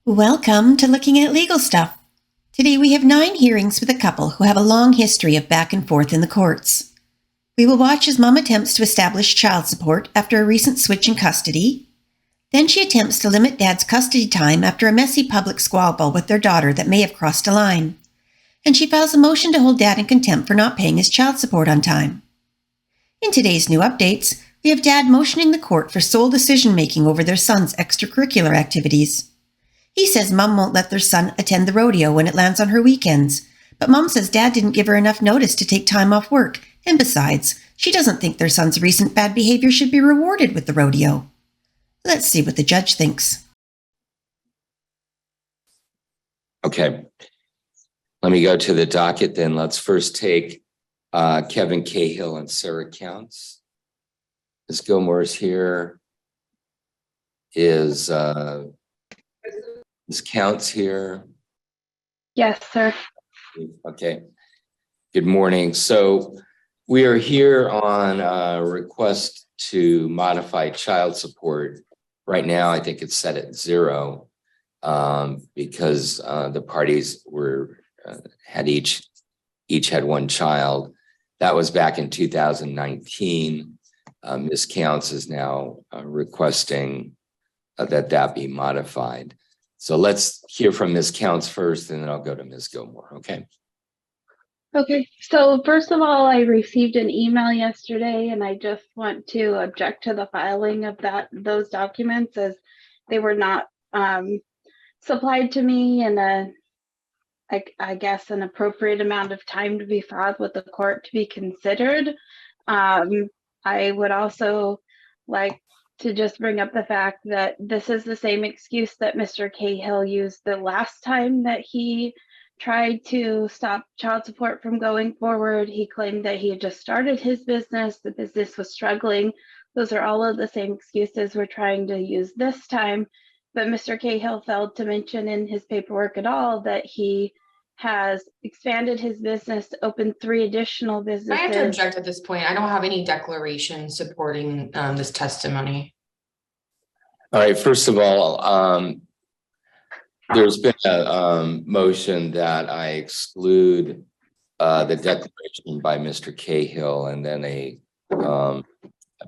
Welcome to Looking at Legal Stuff. Today we have 9 hearings with a couple who have a long history of back and forth in the courts. We will watch as Mom attempts to establish child support after a recent switch in custody. Then she attempts to limit Dad's custody time after a messy public squabble with their daughter that may have crossed a line. And she files a motion to hold Dad in contempt for not paying his child support on time. In today's new updates, we have Dad motioning the court for sole decision-making over their son's extracurricular activities. He says Mom won't let their son attend the rodeo when it lands on her weekends, but Mom says Dad didn't give her enough notice to take time off work, and besides, she doesn't think their son's recent bad behavior should be rewarded with the rodeo. Let's see what the judge thinks. Okay, let me go to the docket then. Let's first take Kevin Cahill and Sarah Counts. Ms. Gilmore is here. Is Ms. Counts here? Yes, sir. Okay, good morning. So we are here on a request to modify child support. Right now, I think it's set at 0 because the parties were had each had one child. That was back in 2019. Ms. Counts is now requesting that be modified. So let's hear from Ms. Counts first, and then I'll go to Ms. Gilmore, okay? Okay, so first of all, I received an email yesterday, and I just want to object to the filing of those documents as they were not supplied to me in I guess an appropriate amount of time to be filed with the court to be considered. I would also like to just bring up the fact that this is the same excuse that Mr. Cahill used the last time that he tried to stop child support from going forward. He claimed that he had just started his business, the business was struggling. Those are all of the same excuses we're trying to use this time. But Mr. Cahill failed to mention in his paperwork at all that he has expanded his business to open 3 additional businesses. I have to object at this point. I don't have any declaration supporting this testimony. All right, first of all, there's been a motion that I exclude the declaration by Mr. Cahill, and then I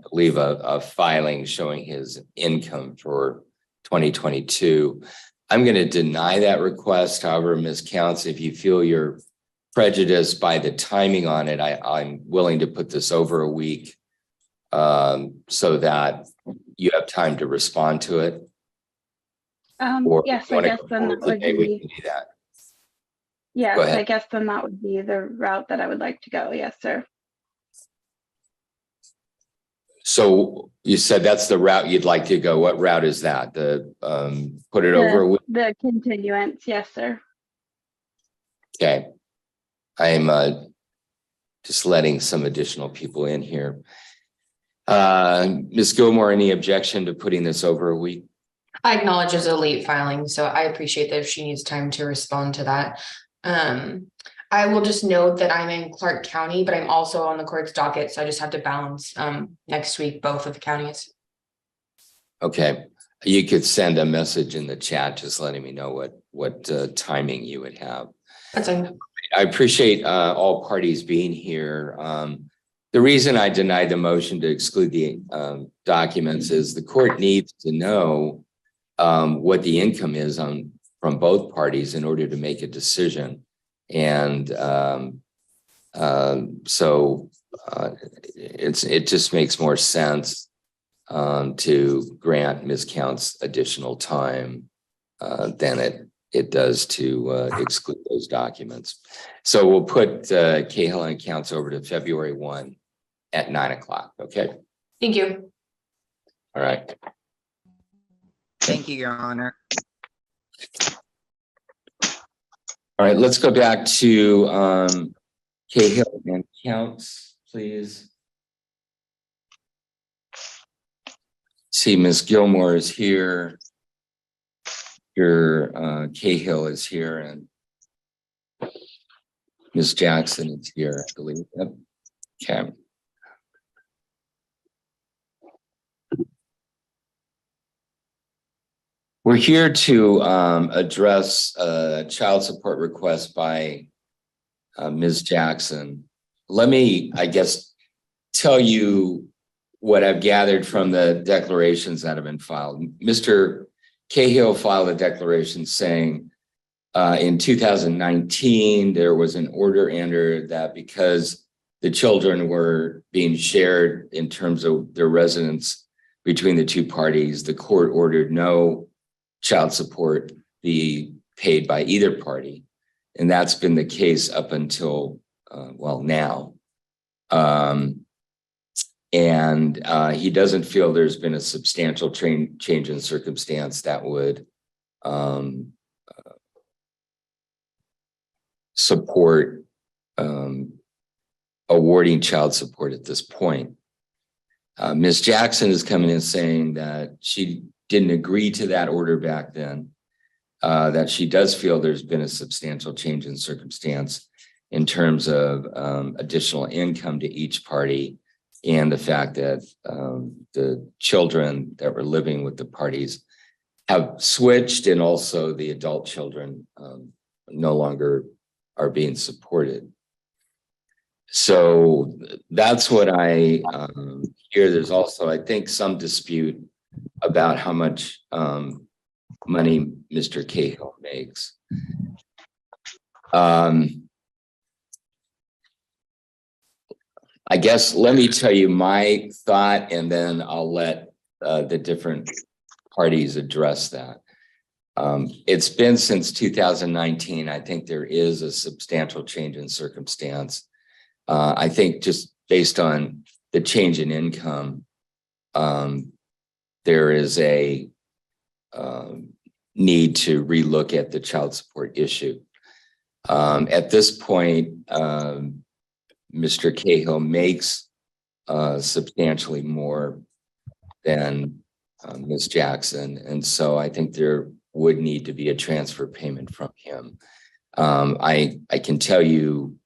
believe a filing showing his income for 2022. I'm going to deny that request. However, Ms. Counts, if you feel you're prejudiced by the timing on it, I'm willing to put this over a week so that you have time to respond to it. Yes, I guess then that would be. We can do that. Yes, I guess then that would be the route that I would like to go. Yes, sir. So you said that's the route you'd like to go. What route is that? Put it over a week? The continuance. Yes, sir. Okay. I'm just letting some additional people in here. Ms. Gilmore, any objection to putting this over a week? I acknowledge it's a late filing, so I appreciate that if she needs time to respond to that. I will just note that I'm in Clark County, but I'm also on the court's docket, so I just have to balance next week both of the counties. Okay, you could send a message in the chat just letting me know what timing you would have. That's fine. I appreciate all parties being here. The reason I denied the motion to exclude the documents is the court needs to know what the income is from both parties in order to make a decision. And so it just makes more sense to grant Ms. Counts additional time than it does to exclude those documents. So we'll put Cahill and Counts over to February 1 at 9 o'clock. Okay. Thank you. All right. Thank you, Your Honor. All right, let's go back to Cahill and Counts, please. See, Ms. Gilmore is here. Your Cahill is here, and Ms. Jackson is here, I believe. Yep. Okay. We're here to address a child support request by Ms. Jackson. Let me, I guess, tell you what I've gathered from the declarations that have been filed. Mr. Cahill filed a declaration saying in 2019, there was an order entered that because the children were being shared in terms of their residence between the two parties, the court ordered no child support be paid by either party. And that's been the case up until, now. He doesn't feel there's been a substantial change in circumstance that would support awarding child support at this point. Ms. Jackson is coming in saying that she didn't agree to that order back then, that she does feel there's been a substantial change in circumstance in terms of additional income to each party, and the fact that the children that were living with the parties have switched, and also the adult children no longer are being supported. So that's what I hear. There's also, I think, some dispute about how much money Mr. Cahill makes. I guess let me tell you my thought, and then I'll let the different parties address that. It's been since 2019. I think there is a substantial change in circumstance. I think just based on the change in income, there is a need to relook at the child support issue. At this point, Mr. Cahill makes substantially more than Ms. Jackson, and so I think there would need to be a transfer payment from him. I can tell you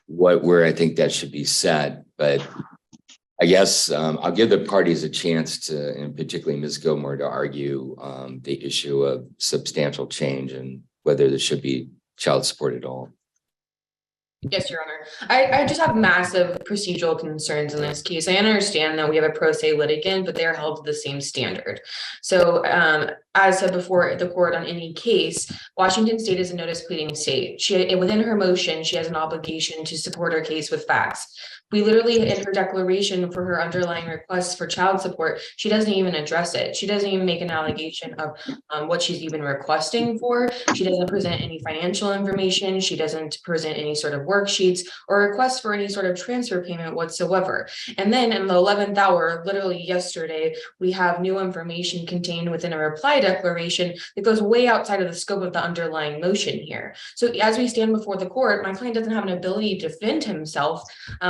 where I think that should be set, but I guess I'll give the parties a chance to, and particularly Ms. Gilmore, to argue the issue of substantial change and whether there should be child support at all. Yes, Your Honor. I just have massive procedural concerns in this case. I understand that we have a pro se litigant, but they are held to the same standard. So as said before, the court on any case, Washington State is a notice pleading state. Within her motion, she has an obligation to support her case with facts. We literally, in her declaration for her underlying requests for child support, she doesn't even address it. She doesn't even make an allegation of what she's even requesting for. She doesn't present any financial information. She doesn't present any sort of worksheets or request for any sort of transfer payment whatsoever. And then in the 11th hour, literally yesterday, we have new information contained within a reply declaration that goes way outside of the scope of the underlying motion here. So as we stand before the court, my client doesn't have an ability to defend himself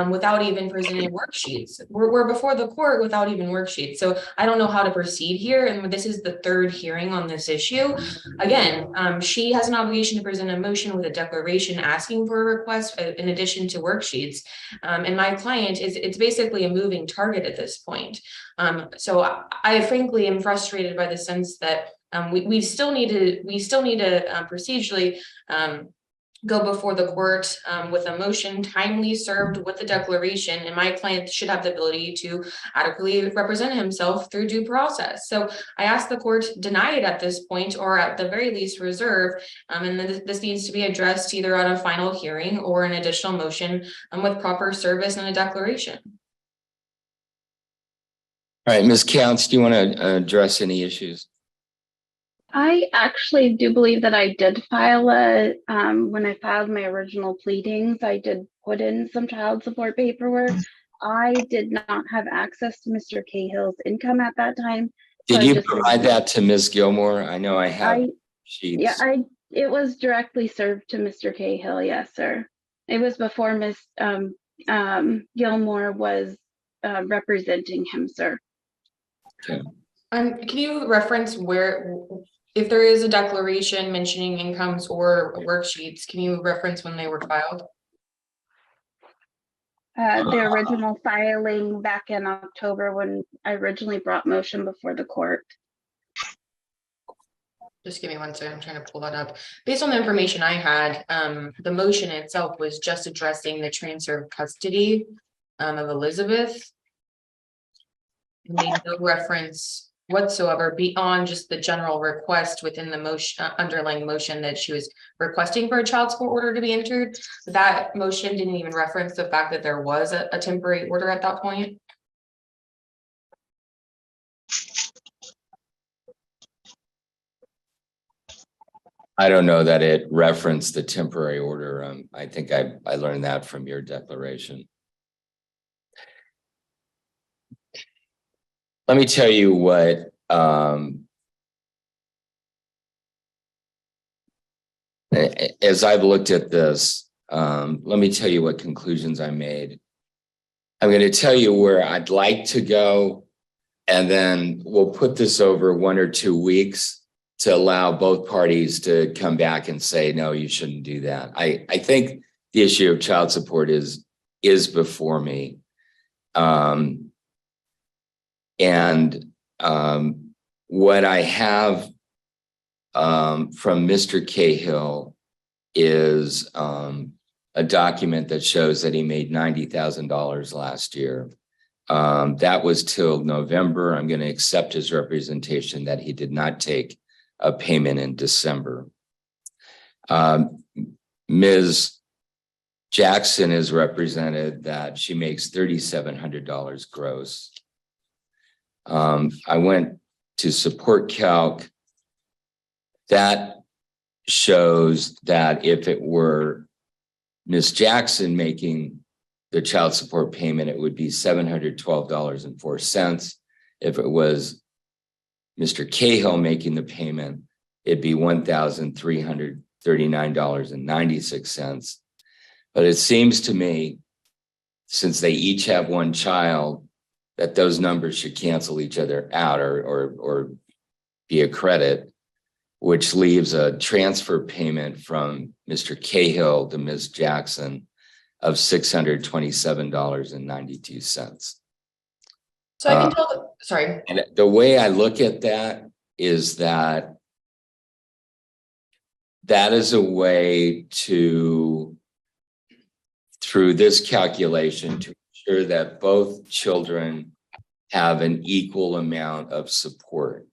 without even presenting worksheets. We're before the court without even worksheets. So I don't know how to proceed here. And this is the third hearing on this issue. Again, she has an obligation to present a motion with a declaration asking for a request in addition to worksheets. And my client it's basically a moving target at this point. So I frankly am frustrated by the sense that we still need to procedurally go before the court with a motion timely served with the declaration, and my client should have the ability to adequately represent himself through due process. So I ask the court deny it at this point, or at the very least reserve, and this needs to be addressed either at a final hearing or an additional motion with proper service and a declaration. All right, Ms. Counts, do you want to address any issues? I actually do believe that I did file when I filed my original pleadings, I did put in some child support paperwork. I did not have access to Mr. Cahill's income at that time. Did you provide that to Ms. Gilmore? I know I have sheets. Yeah, it was directly served to Mr. Cahill. Yes, sir. It was before Ms. Gilmore was representing him, sir. Okay. Can you reference where, if there is a declaration mentioning incomes or worksheets, can you reference when they were filed? The original filing back in October when I originally brought motion before the court. Just give me 1 second, I'm trying to pull that up. Based on the information I had, the motion itself was just addressing the transfer of custody of Elizabeth. It made no reference whatsoever beyond just the general request within the motion, underlying motion, that she was requesting for a child support order to be entered. That motion didn't even reference the fact that there was a temporary order at that point. I don't know that it referenced the temporary order. I think I learned that from your declaration. Let me tell you what as I've looked at this, let me tell you what conclusions I made. I'm going to tell you where I'd like to go, and then we'll put this over 1 or 2 weeks to allow both parties to come back and say, no, you shouldn't do that. I think the issue of child support is before me. What I have from Mr. Cahill is a document that shows that he made $90,000 last year. That was till November. I'm going to accept his representation that he did not take a payment in December. Ms. Jackson is represented that she makes $3,700 gross. I went to support calc. That shows that if it were Ms. Jackson making the child support payment, it would be $712.04. If it was Mr. Cahill making the payment, it'd be $1,339.96. But it seems to me, since they each have 1 child, that those numbers should cancel each other out or be a credit, which leaves a transfer payment from Mr. Cahill to Ms. Jackson of $627.92. So I can tell, sorry. And the way I look at that is that is a way to, through this calculation, to ensure that both children have an equal amount of support.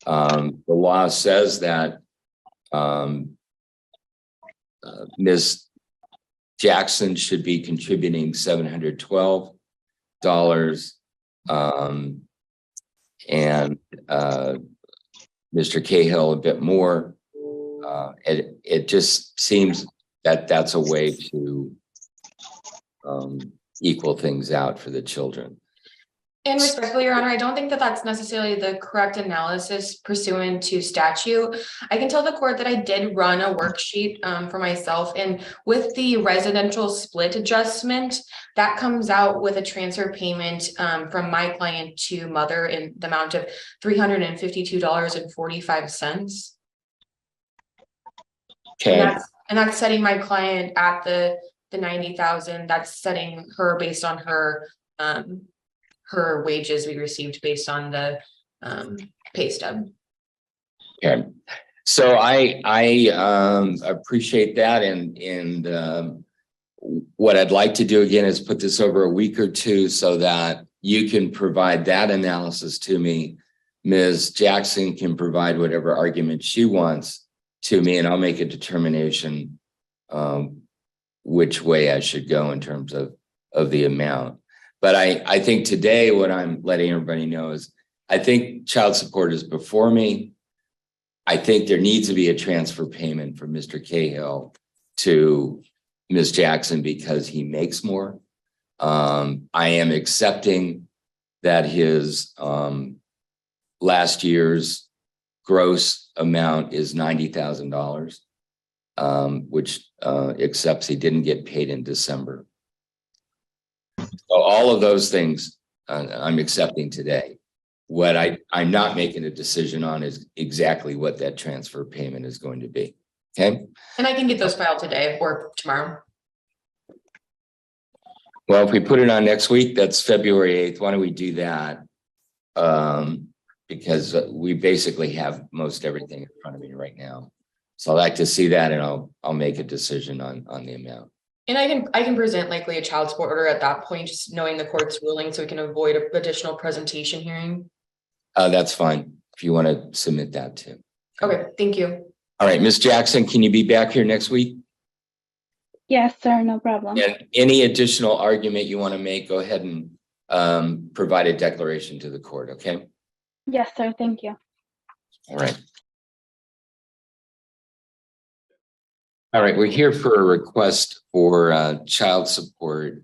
The law says that Ms. Jackson should be contributing $712, and Mr. Cahill a bit more. It just seems that that's a way to equal things out for the children. And respectfully, Your Honor, I don't think that that's necessarily the correct analysis pursuant to statute. I can tell the court that I did run a worksheet for myself, and with the residential split adjustment, that comes out with a transfer payment from my client to mother in the amount of $352.45. Okay. And that's setting my client at the 90,000. That's setting her based on her wages we received based on the pay stub. Okay. So I appreciate that, and what I'd like to do again is put this over a week or 2 so that you can provide that analysis to me. Ms. Jackson can provide whatever argument she wants to me, and I'll make a determination which way I should go in terms of the amount. But I think today what I'm letting everybody know is I think child support is before me. I think there needs to be a transfer payment from Mr. Cahill to Ms. Jackson because he makes more. I am accepting that his last year's gross amount is $90,000, which accepts he didn't get paid in December. So all of those things I'm accepting today. What I'm not making a decision on is exactly what that transfer payment is going to be. Okay. And I can get those filed today or tomorrow. Well, if we put it on next week, that's February 8th. Why don't we do that? because we basically have most everything in front of me right now. So I'd like to see that, and I'll make a decision on the amount. And I can present likely a child support order at that point, just knowing the court's ruling, so we can avoid an additional presentation hearing. That's fine if you want to submit that too. Okay, thank you. All right, Ms. Jackson, can you be back here next week? Yes, sir, no problem. And any additional argument you want to make, go ahead and provide a declaration to the court, okay? Yes, sir, thank you. All right. All right, we're here for a request for child support.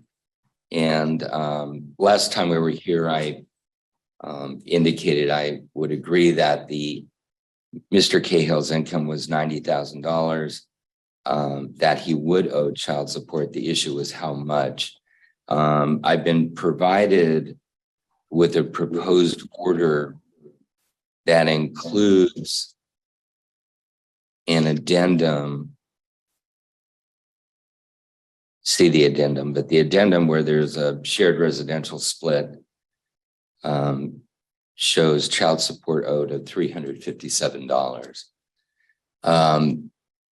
And last time we were here, I indicated I would agree that Mr. Cahill's income was $90,000, that he would owe child support. The issue was how much. I've been provided with a proposed order that includes an addendum. See the addendum, but the addendum where there's a shared residential split shows child support owed of $357.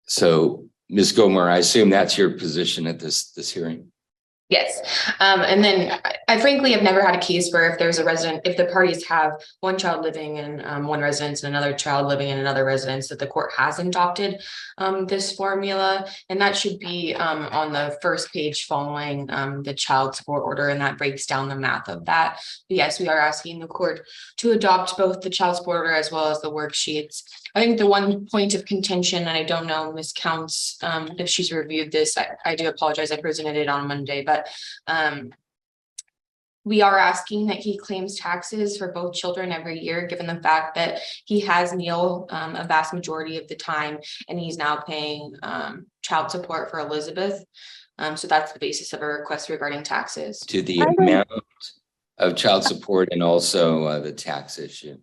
So Ms. Gomar, I assume that's your position at this hearing? Yes. And then I frankly have never had a case where if there's a resident, if the parties have one child living in one residence and another child living in another residence, that the court hasn't adopted this formula. And that should be on the first page following the child support order, and that breaks down the math of that. But yes, we are asking the court to adopt both the child support order as well as the worksheets. I think the one point of contention, and I don't know Ms. Counts if she's reviewed this, I do apologize, I presented it on Monday, but we are asking that he claims taxes for both children every year, given the fact that he has Neil a vast majority of the time, and he's now paying child support for Elizabeth. So that's the basis of a request regarding taxes. To the amount of child support and also the tax issue.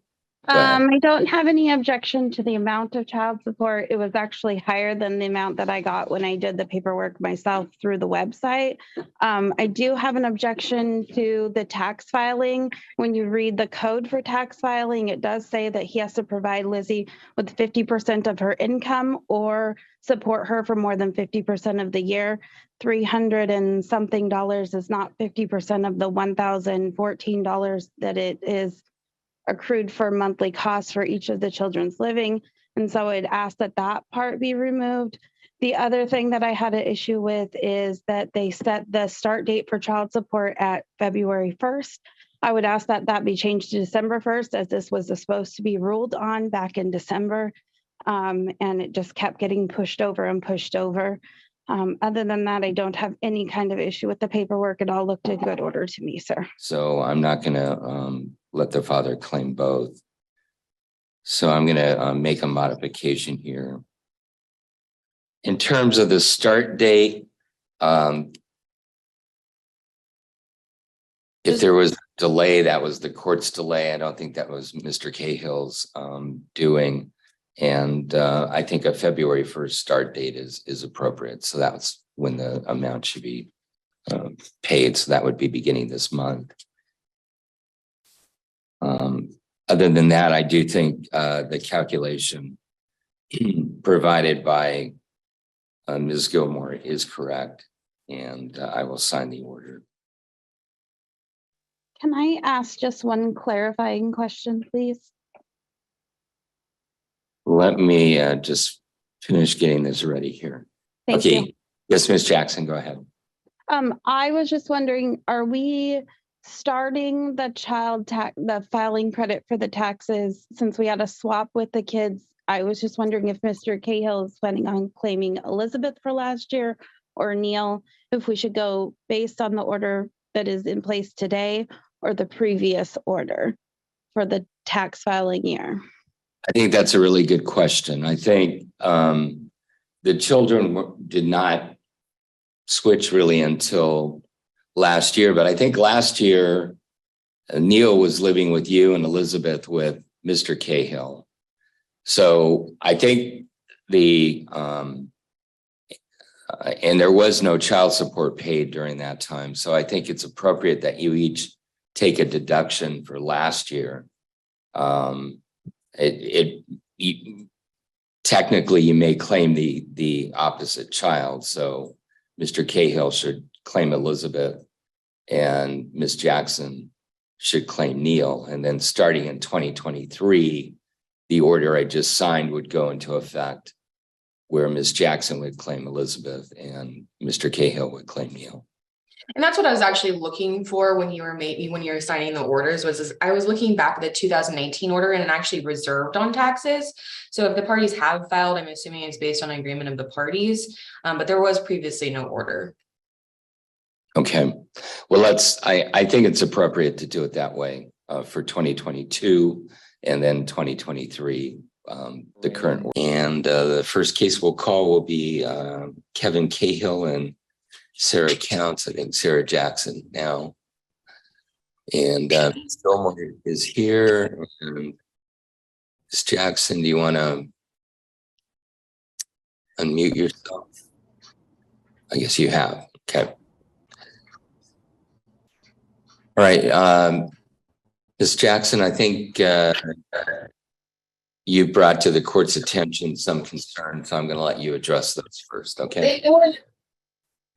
I don't have any objection to the amount of child support. It was actually higher than the amount that I got when I did the paperwork myself through the website. I do have an objection to the tax filing. When you read the code for tax filing, it does say that he has to provide Lizzie with 50% of her income or support her for more than 50% of the year. $300 and something is not 50% of the $1,014 that it is accrued for monthly costs for each of the children's living. And so I'd ask that that part be removed. The other thing that I had an issue with is that they set the start date for child support at February 1st. I would ask that that be changed to December 1st, as this was supposed to be ruled on back in December. And it just kept getting pushed over and pushed over. Other than that, I don't have any kind of issue with the paperwork. It all looked in good order to me, sir. So I'm not going to let the father claim both. So I'm going to make a modification here. In terms of the start date, if there was a delay, that was the court's delay. I don't think that was Mr. Cahill's doing. And I think a February 1st start date is appropriate. So that's when the amount should be paid. So that would be beginning this month. Other than that, I do think the calculation provided by Ms. Gilmore is correct, and I will sign the order. Can I ask just one clarifying question, please? Let me just finish getting this ready here. Thank okay. you. Yes, Ms. Jackson, go ahead. I was just wondering, are we starting the filing credit for the taxes since we had a swap with the kids? I was just wondering if Mr. Cahill is planning on claiming Elizabeth for last year or Neil, if we should go based on the order that is in place today or the previous order for the tax filing year. I think that's a really good question. I think the children did not switch really until last year, but I think last year Neil was living with you and Elizabeth with Mr. Cahill. So I think and there was no child support paid during that time. So I think it's appropriate that you each take a deduction for last year Technically you may claim the opposite child. So Mr. Cahill should claim Elizabeth and Ms. Jackson should claim Neil. And then starting in 2023, the order I just signed would go into effect where Ms. Jackson would claim Elizabeth and Mr. Cahill would claim Neil. And that's what I was actually looking for when you were signing the orders I was looking back at the 2019 order and it actually reserved on taxes. So if the parties have filed, I'm assuming it's based on agreement of the parties, but there was previously no order. Okay, well, I think it's appropriate to do it that way for 2022 and then 2023, the current. And the first case we'll call will be Kevin Cahill and Sarah Counts, I think Sarah Jackson now. And Ms. Gilmore is here. And Ms. Jackson, do you want to unmute yourself? I guess you have. Okay. All right. Ms. Jackson, I think you brought to the court's attention some concerns. So I'm going to let you address those first. Okay.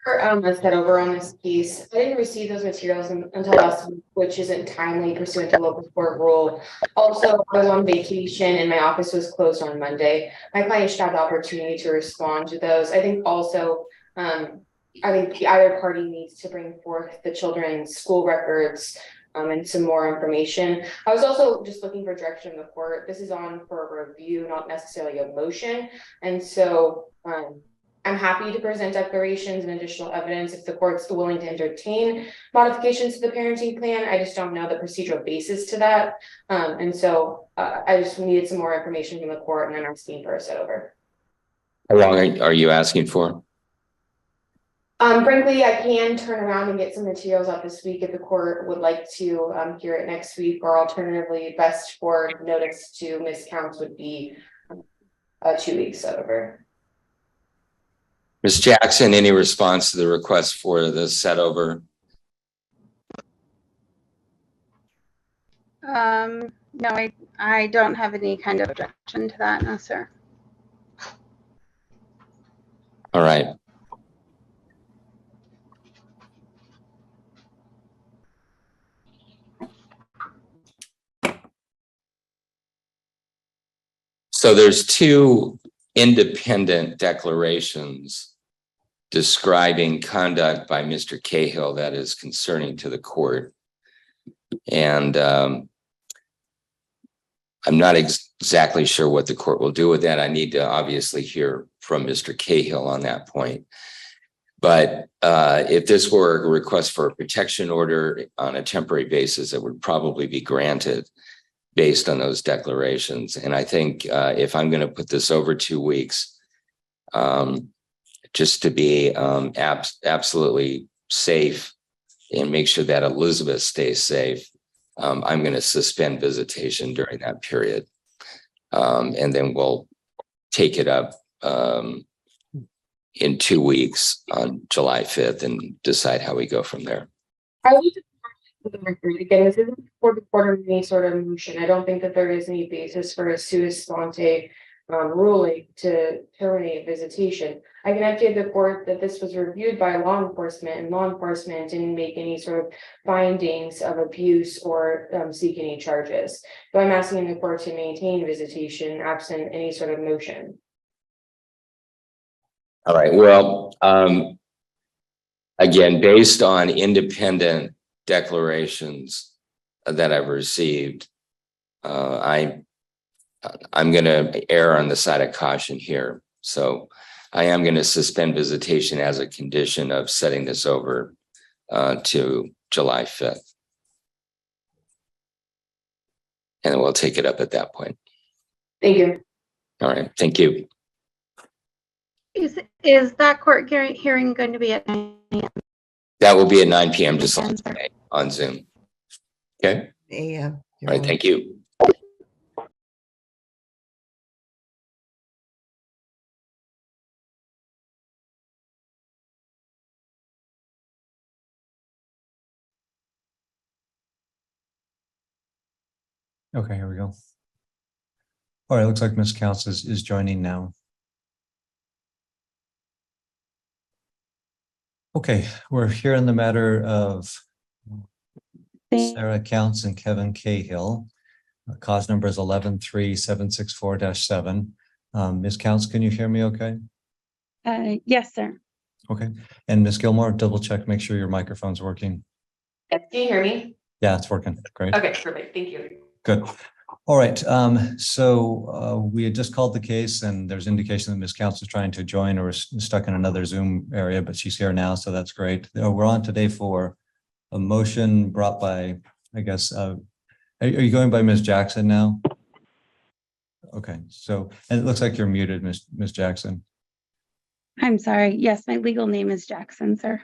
I said over on this piece, I didn't receive those materials until last week, which isn't timely pursuant to local court rule. Also, I was on vacation and my office was closed on Monday. My client should have the opportunity to respond to those. I think also, I think either party needs to bring forth the children's school records and some more information. I was also just looking for direction from the court. This is on for a review, not necessarily a motion. And so, I'm happy to present declarations and additional evidence if the court's willing to entertain modifications to the parenting plan. I just don't know the procedural basis to that. And so I just needed some more information from the court and then I'm asking for a set over. How long are you asking for? Frankly, I can turn around and get some materials out this week if the court would like to hear it next week, or alternatively, best for notice to Ms. Counts would be 2 weeks over. Ms. Jackson, any response to the request for the set over? No, I don't have any kind of objection to that, no, sir. All right. So there's two independent declarations describing conduct by Mr. Cahill that is concerning to the court. And I'm not exactly sure what the court will do with that. I need to obviously hear from Mr. Cahill on that point. But if this were a request for a protection order on a temporary basis, it would probably be granted based on those declarations. And I think if I'm going to put this over 2 weeks, just to be absolutely safe and make sure that Elizabeth stays safe, I'm going to suspend visitation during that period. And then we'll take it up in 2 weeks on July 5th and decide how we go from there. I would just again, this isn't for the court of any sort of motion. I don't think that there is any basis for a sua sponte ruling to terminate visitation. I can update the court that this was reviewed by law enforcement and law enforcement didn't make any sort of findings of abuse or seek any charges. So I'm asking the court to maintain visitation absent any sort of motion. All right. Well, again, based on independent declarations that I've received, I'm going to err on the side of caution here. So I am going to suspend visitation as a condition of setting this over to July 5th. And then we'll take it up at that point. Thank you. All right. Thank you. Is that court hearing going to be at 9 a.m.? That will be at 9 p.m. just like today on Zoom. Okay. Yeah. All right. Thank you. Okay, here we go. All right, looks like Ms. Counts is joining now. Okay, we're here in the matter of Sarah Counts and Kevin Cahill. Cause number is 113764-7. Ms. Counts, can you hear me okay? Yes, sir. Okay. And Ms. Gilmore, double check, make sure your microphone's working. Yes, can you hear me? Yeah, it's working. Great. Okay, perfect. Thank you. Good. All right. So we had just called the case and there's indication that Ms. Counts is trying to join or is stuck in another Zoom area, but she's here now. So that's great. We're on today for a motion brought by, I guess, are you going by Ms. Jackson now? Okay. So, and it looks like you're muted, Ms. Jackson. I'm sorry. Yes, my legal name is Jackson, sir.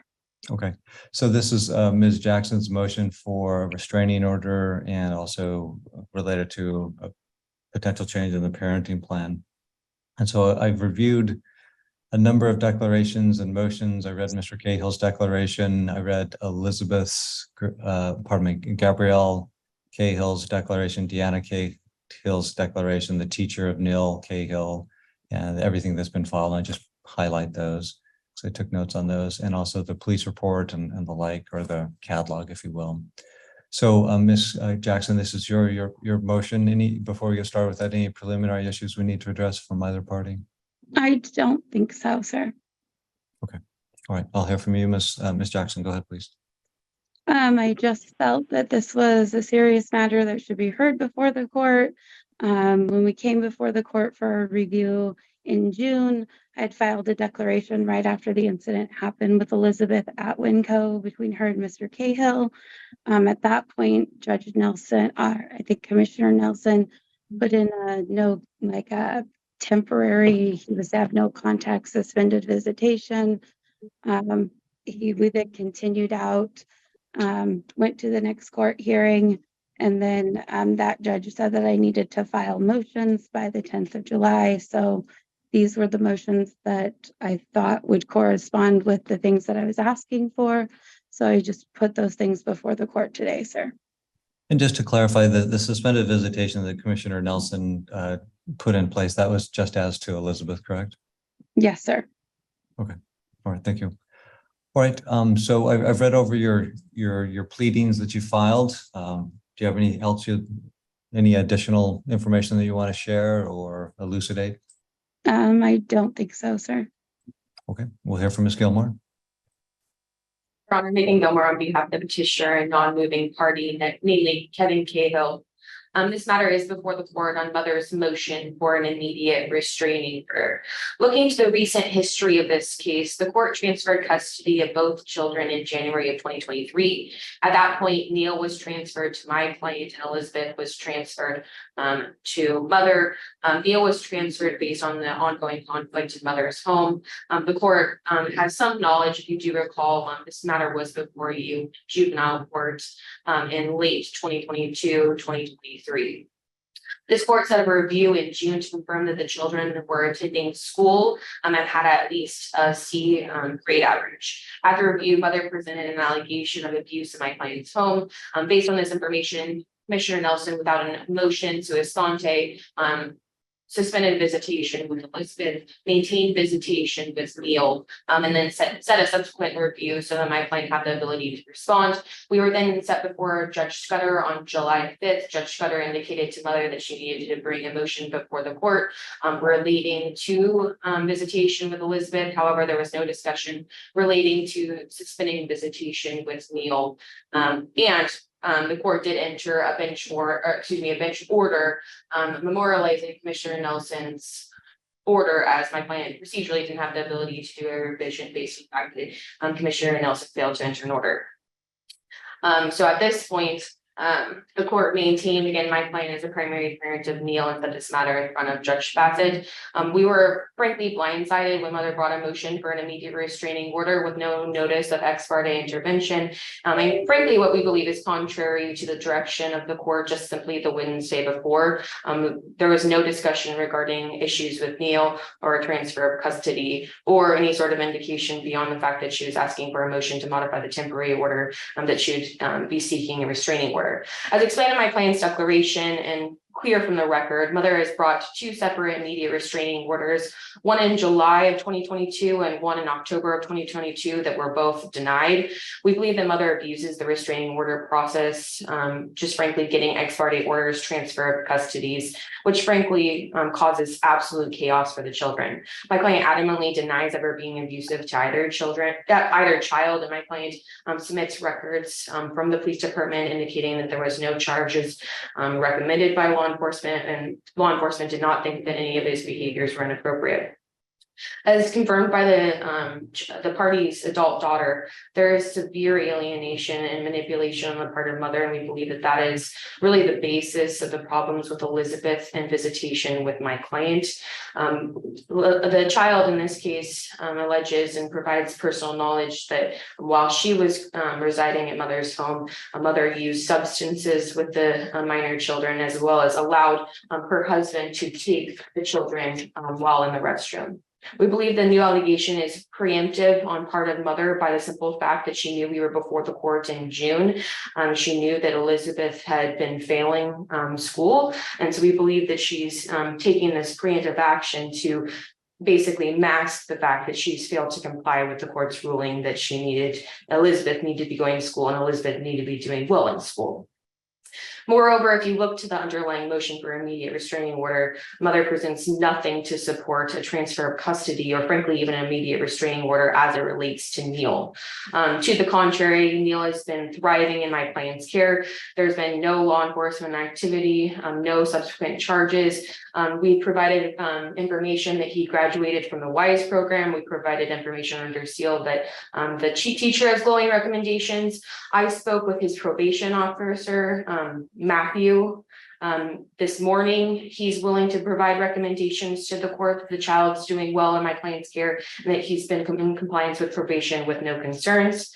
Okay, so this is Ms. Jackson's motion for restraining order and also related to a potential change in the parenting plan. And so I've reviewed a number of declarations and motions. I read Mr. Cahill's declaration. I read Gabrielle Cahill's declaration, Deanna Cahill's declaration, the teacher of Neil Cahill, and everything that's been filed. I just highlight those. So I took notes on those, and also the police report and the like, or the CAD log, if you will. So Ms. Jackson, this is your motion. Before we get started with that, any preliminary issues we need to address from either party? I don't think so, sir. Okay. All right. I'll hear from you, Ms. Jackson. Go ahead, please. I just felt that this was a serious matter that should be heard before the court. When we came before the court for review in June, I had filed a declaration right after the incident happened with Elizabeth at Winco between her and Mr. Cahill. At that point, Judge Nelson, I think Commissioner Nelson, put in a note like a temporary, he was to have no contact, suspended visitation. We then continued out, went to the next court hearing, and then that judge said that I needed to file motions by the 10th of July. So these were the motions that I thought would correspond with the things that I was asking for. So I just put those things before the court today, sir. And just to clarify, the suspended visitation that Commissioner Nelson put in place, that was just as to Elizabeth, correct? Yes, sir. Okay. All right. Thank you. All right. So I've read over your pleadings that you filed. Do you have any additional information that you want to share or elucidate? I don't think so, sir. Okay. We'll hear from Ms. Gilmore. Your Honor, Megan Gilmore on behalf of the petitioner and non-moving party, namely Kevin Cahill. This matter is before the court on mother's motion for an immediate restraining order. Looking to the recent history of this case, the court transferred custody of both children in January of 2023. At that point, Neil was transferred to my client and Elizabeth was transferred to mother. Neil was transferred based on the ongoing conflict in mother's home. The court has some knowledge, if you do recall, this matter was before you juvenile court in late 2022, 2023. This court set up a review in June to confirm that the children were attending school and had at least a C grade average. After review, mother presented an allegation of abuse in my client's home. Based on this information, Commissioner Nelson, without a motion to esponte, suspended visitation with Elizabeth, maintained visitation with Neil, and then set a subsequent review so that my client had the ability to respond. We were then set before Judge Scudder on July 5th. Judge Scudder indicated to mother that she needed to bring a motion before the court relating to visitation with Elizabeth. However, there was no discussion relating to suspending visitation with Neil. The court did enter a bench order memorializing Commissioner Nelson's order, as my client procedurally didn't have the ability to do a revision based on the fact that Commissioner Nelson failed to enter an order. So at this point, the court maintained, again, my client as a primary parent of Neil and set this matter in front of Judge Bassett. We were frankly blindsided when mother brought a motion for an immediate restraining order with no notice of ex parte intervention. And frankly, what we believe is contrary to the direction of the court just simply the Wednesday before. There was no discussion regarding issues with Neil or a transfer of custody or any sort of indication beyond the fact that she was asking for a motion to modify the temporary order that she would be seeking a restraining order. order. As explained in my client's declaration and clear from the record, mother has brought 2 separate immediate restraining orders, one in July of 2022 and one in October of 2022 that were both denied. We believe that mother abuses the restraining order process, just frankly getting ex parte orders, transfer of custodies, which frankly causes absolute chaos for the children. My client adamantly denies ever being abusive to either child, and my client submits records from the police department indicating that there was no charges recommended by law enforcement, and law enforcement did not think that any of his behaviors were inappropriate. As confirmed by the party's adult daughter, there is severe alienation and manipulation on the part of mother, and we believe that that is really the basis of the problems with Elizabeth and visitation with my client. The child in this case alleges and provides personal knowledge that while she was residing at mother's home, a mother used substances with the minor children, as well as allowed her husband to take the children while in the restroom. We believe the new allegation is preemptive on part of mother by the simple fact that she knew we were before the court in June. She knew that Elizabeth had been failing school. And so we believe that she's taking this preemptive action to basically mask the fact that she's failed to comply with the court's ruling that Elizabeth needed to be going to school and Elizabeth needed to be doing well in school. Moreover, if you look to the underlying motion for immediate restraining order, mother presents nothing to support a transfer of custody or frankly, even an immediate restraining order as it relates to Neil. To the contrary, Neil has been thriving in my client's care. There's been no law enforcement activity, no subsequent charges. We provided information that he graduated from the WISE program. We provided information under seal that the chief teacher has glowing recommendations. I spoke with his probation officer, Matthew, this morning. He's willing to provide recommendations to the court that the child's doing well in my client's care and that he's been in compliance with probation with no concerns.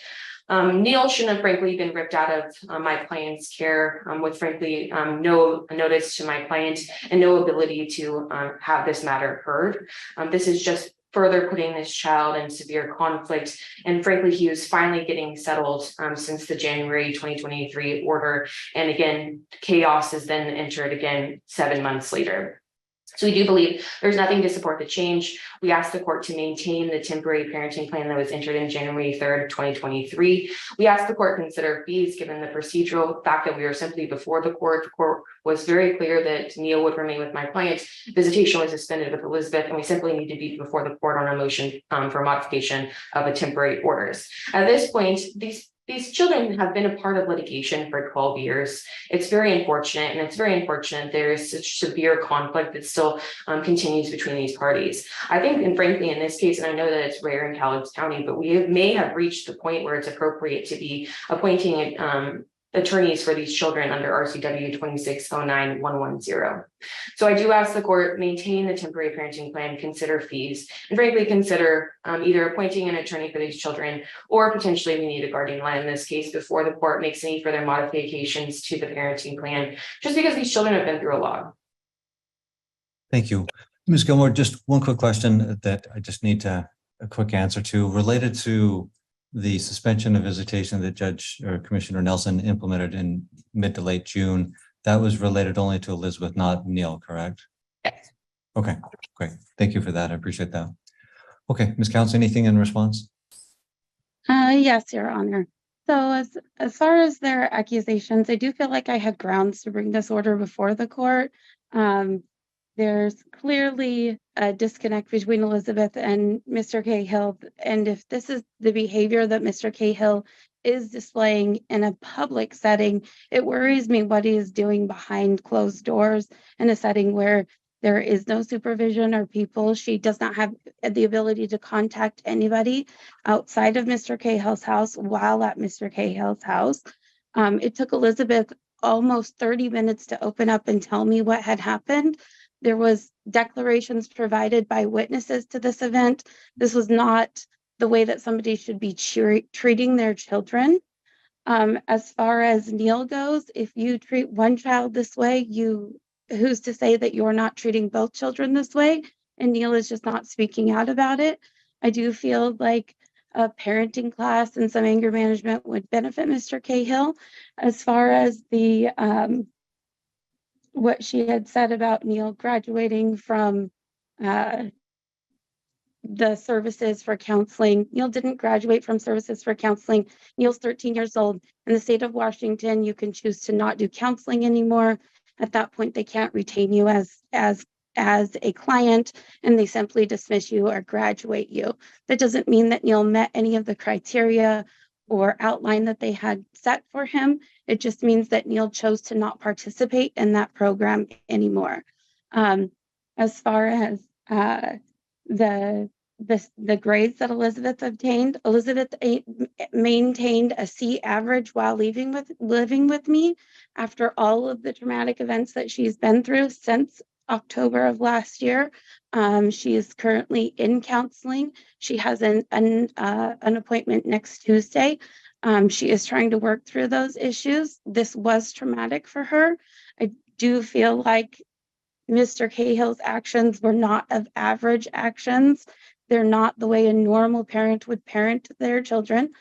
Neil shouldn't have frankly been ripped out of my client's care with frankly no notice to my client and no ability to have this matter heard. This is just further putting this child in severe conflict. And frankly, he was finally getting settled since the January 2023 order. And again, chaos has then entered again 7 months later. So we do believe there's nothing to support the change. We asked the court to maintain the temporary parenting plan that was entered in January 3rd, 2023. We asked the court to consider fees given the procedural fact that we were simply before the court. The court was very clear that Neil would remain with my client. Visitation was suspended with Elizabeth, and we simply need to be before the court on a motion for modification of a temporary orders. At this point, these children have been a part of litigation for 12 years. It's very unfortunate, and it's very unfortunate there is such severe conflict that still continues between these parties. I think, and frankly, in this case, and I know that it's rare in Cowlitz County, but we may have reached the point where it's appropriate to be appointing attorneys for these children under RCW 2609-110. So I do ask the court maintain the temporary parenting plan, consider fees, and frankly consider either appointing an attorney for these children, or potentially we need a guardian ad in this case before the court makes any further modifications to the parenting plan, just because these children have been through a lot. Thank you. Ms. Gilmore, just one quick question that I just need a quick answer to, related to the suspension of visitation that Judge or Commissioner Nelson implemented in mid to late June. That was related only to Elizabeth, not Neil, correct? Yes. Okay, great. Thank you for that. I appreciate that. Okay, Ms. Counts, anything in response? Yes, Your Honor. So as far as their accusations, I do feel like I had grounds to bring this order before the court. There's clearly a disconnect between Elizabeth and Mr. Cahill. And if this is the behavior that Mr. Cahill is displaying in a public setting, it worries me what he is doing behind closed doors in a setting where there is no supervision or people. She does not have the ability to contact anybody outside of Mr. Cahill's house while at Mr. Cahill's house. It took Elizabeth almost 30 minutes to open up and tell me what had happened. There was declarations provided by witnesses to this event. This was not the way that somebody should be treating their children. As far as Neil goes, if you treat one child this way, who's to say that you're not treating both children this way? And Neil is just not speaking out about it. I do feel like a parenting class and some anger management would benefit Mr. Cahill. As far as the what she had said about Neil graduating from the services for counseling. Neil didn't graduate from services for counseling. Neil's 13 years old. In the state of Washington, you can choose to not do counseling anymore. At that point, they can't retain you as a client, and they simply dismiss you or graduate you. That doesn't mean that Neil met any of the criteria or outline that they had set for him. It just means that Neil chose to not participate in that program anymore. As far as the grades that Elizabeth obtained, Elizabeth maintained a C average while living with me after all of the traumatic events that she's been through since October of last year. She is currently in counseling. She has an appointment next Tuesday. She is trying to work through those issues. This was traumatic for her. I do feel like Mr. Cahill's actions were not of average actions. They're not the way a normal parent would parent their children.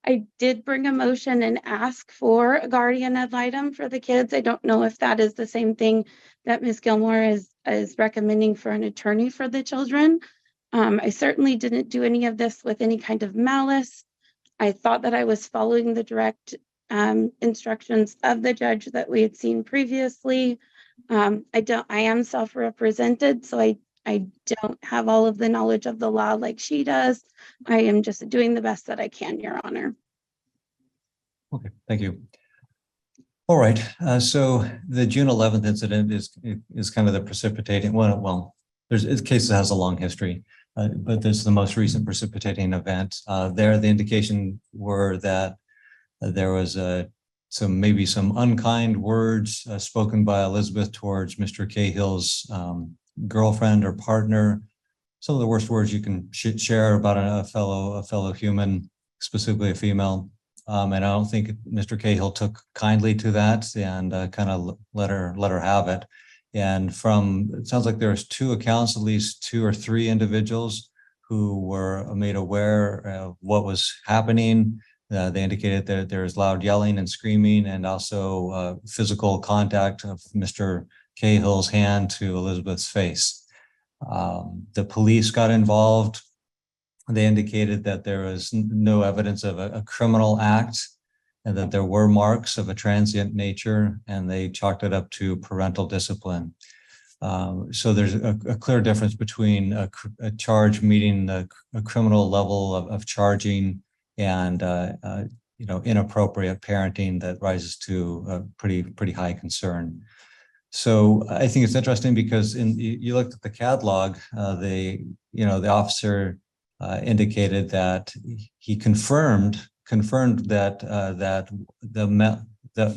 I did bring a motion and ask for a guardian ad litem for the kids. I don't know if that is the same thing that Ms. Gilmore is recommending for an attorney for the children. I certainly didn't do any of this with any kind of malice. I thought that I was following the direct instructions of the judge that we had seen previously. I am self-represented, so I don't have all of the knowledge of the law like she does. I am just doing the best that I can, Your Honor. Okay, thank you. All right, so the June 11th incident is kind of the precipitating one. Well, this case has a long history, but this is the most recent precipitating event. There, the indication were that there was maybe some unkind words spoken by Elizabeth towards Mr. Cahill's girlfriend or partner. Some of the worst words you can share about a fellow human, specifically a female. And I don't think Mr. Cahill took kindly to that and kind of let her have it. And it sounds like there's two accounts, at least 2 or 3 individuals who were made aware of what was happening. They indicated that there was loud yelling and screaming and also physical contact of Mr. Cahill's hand to Elizabeth's face. The police got involved. They indicated that there was no evidence of a criminal act and that there were marks of a transient nature, and they chalked it up to parental discipline. So there's a clear difference between a charge meeting a criminal level of charging and inappropriate parenting that rises to a pretty high concern. So I think it's interesting because you looked at the CAD log, the officer indicated that he confirmed that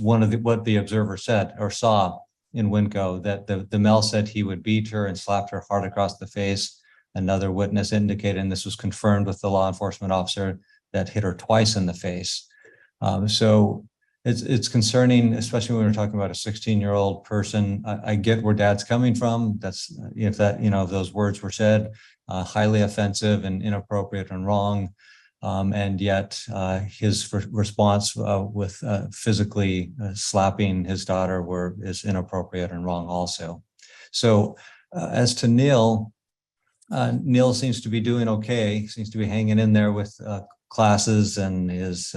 what the observer said or saw in Winco, that the male said he would beat her and slapped her hard across the face. Another witness indicated, and this was confirmed with the law enforcement officer, that hit her twice in the face. So it's concerning, especially when we're talking about a 16-year-old person. I get where Dad's coming from. That's if those words were said, highly offensive and inappropriate and wrong. And yet his response with physically slapping his daughter is inappropriate and wrong also. So as to Neil seems to be doing okay, seems to be hanging in there with classes and his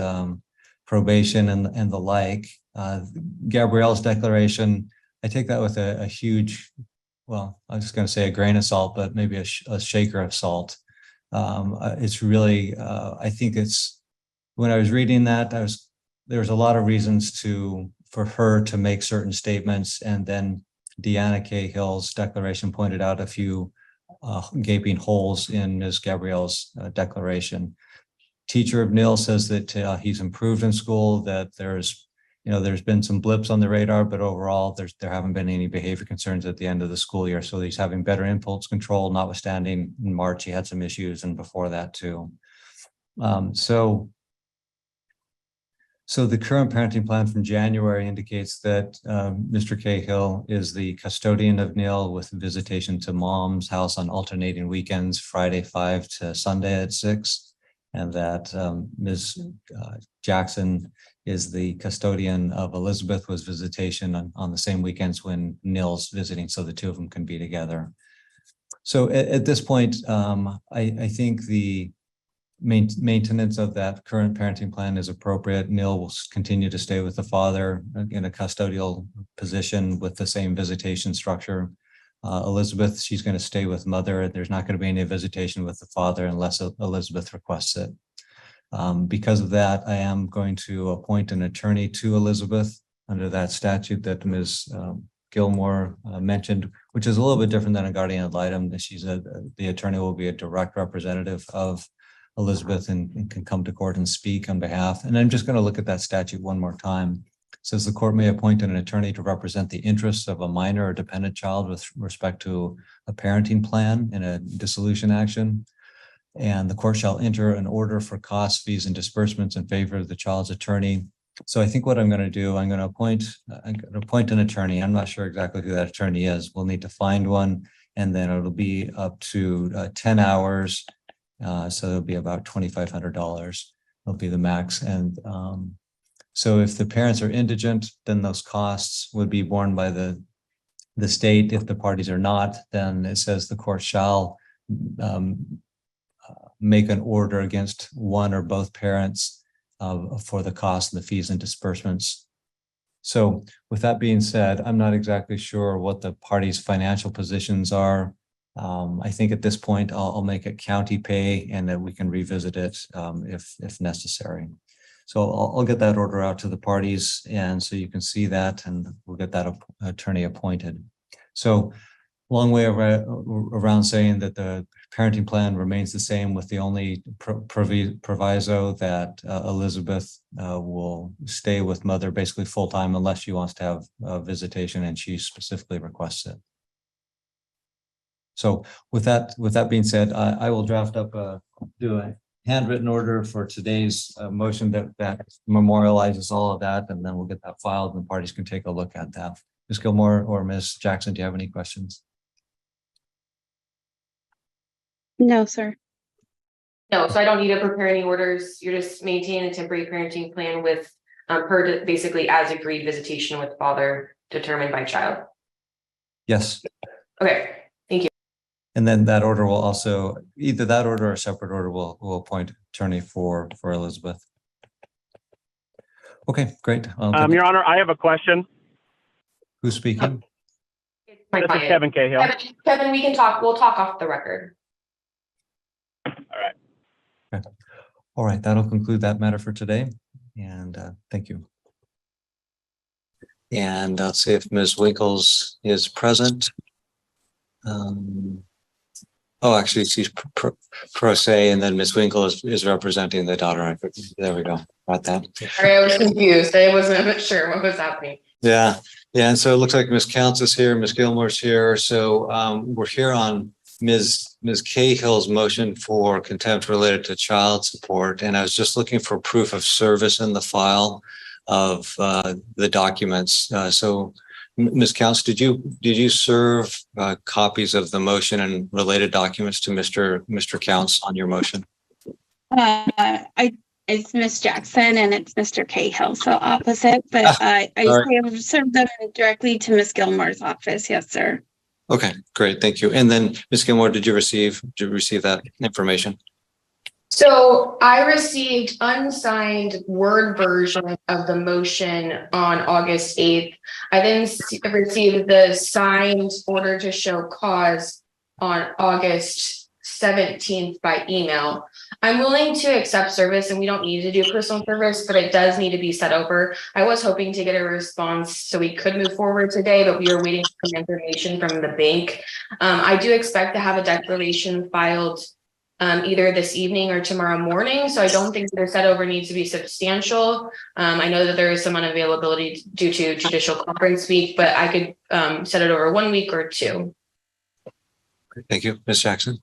probation and the like. Gabrielle's declaration, I take that with a huge, well, I'm just going to say a grain of salt, but maybe a shaker of salt. It's really, I think when I was reading that, there was a lot of reasons for her to make certain statements, and then Deanna Cahill's declaration pointed out a few gaping holes in Ms. Gabrielle's declaration. Teacher of Neil says that he's improved in school, that there's been some blips on the radar, but overall there haven't been any behavior concerns at the end of the school year. So he's having better impulse control, notwithstanding in March he had some issues and before that too. So the current parenting plan from January indicates that Mr. Cahill is the custodian of Neil with visitation to mom's house on alternating weekends, Friday 5 to Sunday at 6. and that Ms. Jackson is the custodian of Elizabeth with visitation on the same weekends when Nil's visiting, so the two of them can be together. So at this point, I think the maintenance of that current parenting plan is appropriate. Nil will continue to stay with the father in a custodial position with the same visitation structure. Elizabeth, she's going to stay with mother. There's not going to be any visitation with the father unless Elizabeth requests it. Because of that, I am going to appoint an attorney to Elizabeth under that statute that Ms. Gilmore mentioned, which is a little bit different than a guardian ad litem. The attorney will be a direct representative of Elizabeth and can come to court and speak on behalf. And I'm just going to look at that statute one more time. It says the court may appoint an attorney to represent the interests of a minor or dependent child with respect to a parenting plan in a dissolution action. And the court shall enter an order for costs, fees, and disbursements in favor of the child's attorney. So I think what I'm going to do, I'm going to appoint an attorney. I'm not sure exactly who that attorney is. We'll need to find one, and then it'll be up to 10 hours. So it'll be about $2,500. Will be the max. And so if the parents are indigent, then those costs would be borne by the state. If the parties are not, then it says the court shall make an order against one or both parents for the cost and the fees and disbursements. So with that being said, I'm not exactly sure what the parties' financial positions are. I think at this point, I'll make it county pay, and that we can revisit it if necessary. So I'll get that order out to the parties, and so you can see that, and we'll get that attorney appointed. So long way around saying that the parenting plan remains the same, with the only proviso that Elizabeth will stay with mother basically full time unless she wants to have visitation and she specifically requests it. So with that being said, I will draft up do a handwritten order for today's motion that memorializes all of that, and then we'll get that filed and the parties can take a look at that. Ms. Gilmore or Ms. Jackson, do you have any questions? No, sir. No, so I don't need to prepare any orders. You're just maintaining a temporary parenting plan with her basically as agreed visitation with father determined by child. Yes. Okay. And then that order will also, either that order or a separate order will appoint attorney for Elizabeth. Okay, great. Your Honor, I have a question. Who's speaking? This is Kevin Cahill. Kevin, we can talk. We'll talk off the record. All right. Okay. All right, that'll conclude that matter for today. And thank you. And I'll see if Ms. Winkles is present. Oh, actually, she's pro se, and then Ms. Winkle is representing the daughter. There we go. Got that. Sorry, I was confused. I wasn't sure what was happening. Yeah. And so it looks like Ms. Counts is here, Ms. Gilmore's here. So we're here on Ms. Cahill's motion for contempt related to child support. And I was just looking for proof of service in the file of the documents. So Ms. Counts, did you serve copies of the motion and related documents to Mr. Counts on your motion? It's Miss Jackson and it's Mr. Cahill, so opposite, but I have served them directly to Miss Gilmore's office. Yes, sir. Okay, great, thank you. And then Ms. Gilmore, did you receive that information? So I received unsigned Word version of the motion on August 8th. I then received the signed order to show cause on August 17th by email. I'm willing to accept service and we don't need to do personal service, but it does need to be set over. I was hoping to get a response so we could move forward today, but we were waiting for some information from the bank. I do expect to have a declaration filed either this evening or tomorrow morning. So I don't think their set over needs to be substantial. I know that there is some unavailability due to judicial conference week, but I could set it over 1 week or two. Thank you. Ms. Jackson.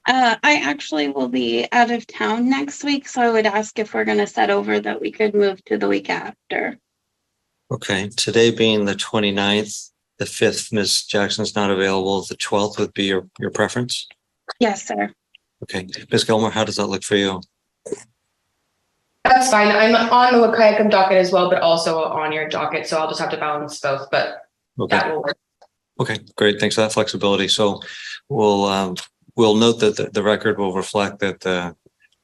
I actually will be out of town next week, so I would ask if we're going to set over that we could move to the week after. Okay, today being the 29th, the 5th, Ms. Jackson's not available. The 12th would be your preference? Yes, sir. Okay, Ms. Gilmore, how does that look for you? That's fine. I'm on the Wakayakum docket as well, but also on your docket, so I'll just have to balance both, but Okay. that will work. Okay, great. Thanks for that flexibility. So we'll note that the record will reflect that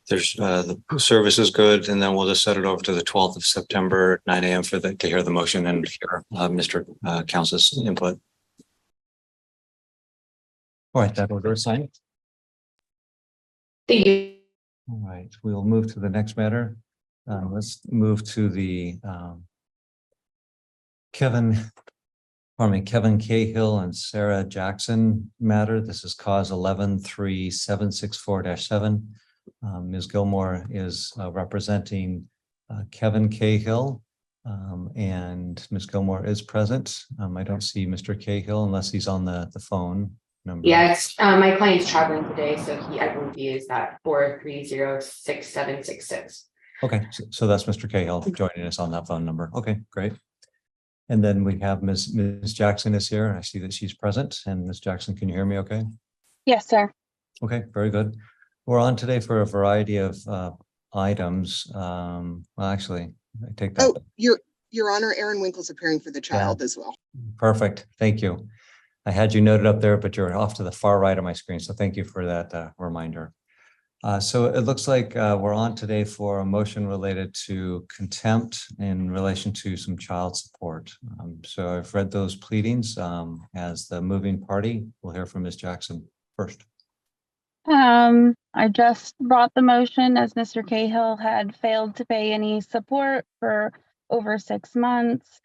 there's the service is good, and then we'll just set it over to the 12th of September at 9 a.m. to hear the motion and hear Mr. Counsel's input. All right, that order is signed. Thank you. All right, we'll move to the next matter. Let's move to the Kevin Cahill and Sarah Jackson matter. This is cause 11-3764-7. Ms. Gilmore is representing Kevin Cahill, and Ms. Gilmore is present. I don't see Mr. Cahill unless he's on the phone number. Yes, my client's traveling today, so I believe he is at 430-6766. Okay, so that's Mr. Cahill joining us on that phone number. Okay, great. And then we have Ms. Jackson is here. I see that she's present. And Ms. Jackson, can you hear me okay? Yes, sir. Okay, very good. We're on today for a variety of items. Well, actually, I take that. Oh, Your Honor, Aaron Winkle's appearing for the child as well. Perfect. Thank you. I had you noted up there, but you're off to the far right of my screen. So thank you for that reminder. So it looks like we're on today for a motion related to contempt in relation to some child support. So I've read those pleadings as the moving party. We'll hear from Ms. Jackson first. I just brought the motion as Mr. Cahill had failed to pay any support for over 6 months.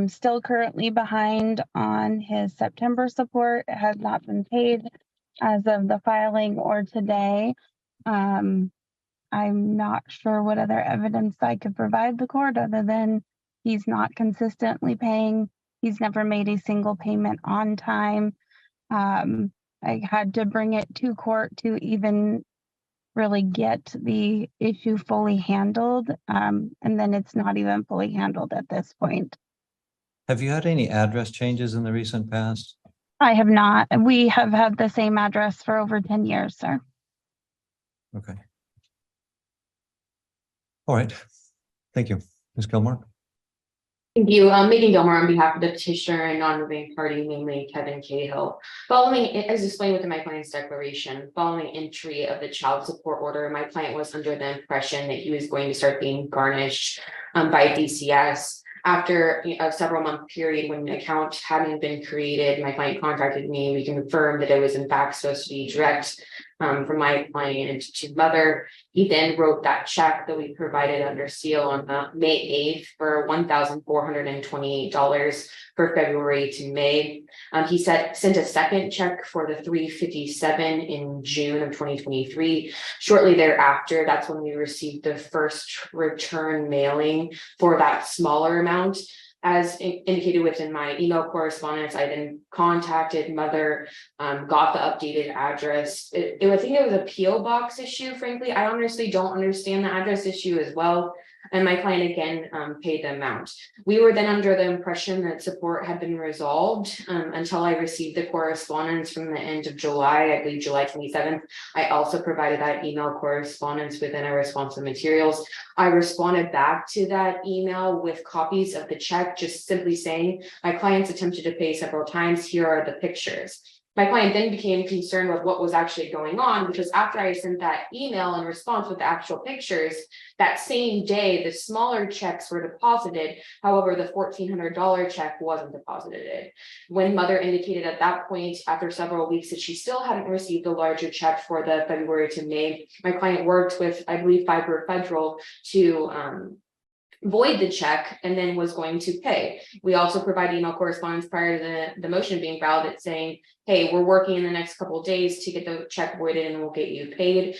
Still currently behind on his September support. It has not been paid as of the filing or today. I'm not sure what other evidence I could provide the court other than he's not consistently paying. He's never made a single payment on time. I had to bring it to court to even really get the issue fully handled. And then it's not even fully handled at this point. Have you had any address changes in the recent past? I have not. We have had the same address for over 10 years, sir. Okay. All right. Thank you. Ms. Gilmore. Thank you. Megan Gilmore on behalf of the petitioner and non-moving party, namely Kevin Cahill. Following, as explained within my client's declaration, following entry of the child support order, my client was under the impression that he was going to start being garnished by DCS. After a several month period when an account hadn't been created, my client contacted me. We confirmed that it was in fact supposed to be direct from my client to mother. He then wrote that check that we provided under seal on May 8th for $1,428 for February to May. He sent a second check for the $357 in June of 2023. Shortly thereafter, that's when we received the first return mailing for that smaller amount. As indicated within my email correspondence, I then contacted mother, got the updated address. I think it was a PO box issue. Frankly, I honestly don't understand the address issue as well. And my client again paid the amount. We were then under the impression that support had been resolved until I received the correspondence from the end of July, I believe July 27th. I also provided that email correspondence within our responsive materials. I responded back to that email with copies of the check, just simply saying my clients attempted to pay several times. Here are the pictures. My client then became concerned with what was actually going on, because after I sent that email in response with the actual pictures, that same day, the smaller checks were deposited. However, the $1,400 check wasn't deposited. When mother indicated at that point, after several weeks, that she still hadn't received a larger check for the February to May, my client worked with, I believe, Fiber Federal to void the check and then was going to pay. We also provide email correspondence prior to the motion being filed that's saying, hey, we're working in the next couple of days to get the check voided and we'll get you paid.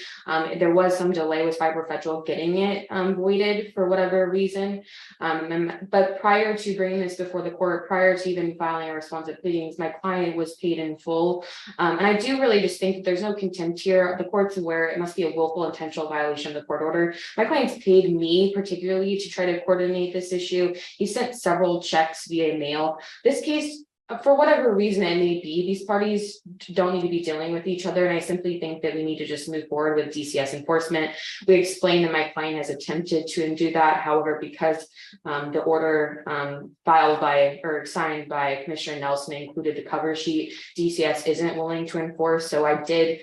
There was some delay with Fiber Federal getting it voided for whatever reason. But prior to bringing this before the court, prior to even filing a responsive pleadings, my client was paid in full. And I do really just think that there's no contempt here. The court's aware it must be a willful intentional violation of the court order. My client's paid me particularly to try to coordinate this issue. He sent several checks via mail. This case for whatever reason it may be, these parties don't need to be dealing with each other. And I simply think that we need to just move forward with DCS enforcement. We explained that my client has attempted to do that. However, because the order filed by or signed by Commissioner Nelson included the cover sheet, DCS isn't willing to enforce. So I did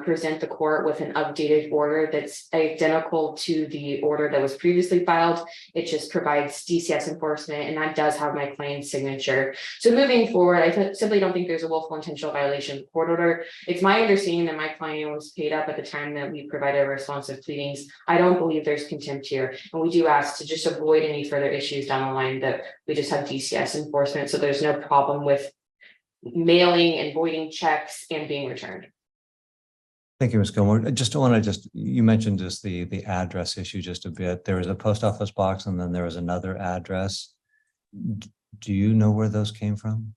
present the court with an updated order that's identical to the order that was previously filed. It just provides DCS enforcement, and that does have my client's signature. So moving forward, I simply don't think there's a willful intentional violation of the court order. It's my understanding that my client was paid up at the time that we provided responsive pleadings. I don't believe there's contempt here. And we do ask to just avoid any further issues down the line, that we just have DCS enforcement. So there's no problem with mailing and voiding checks and being returned. Thank you, Ms. Gilmore. You mentioned just the address issue just a bit. There was a post office box and then there was another address. Do you know where those came from?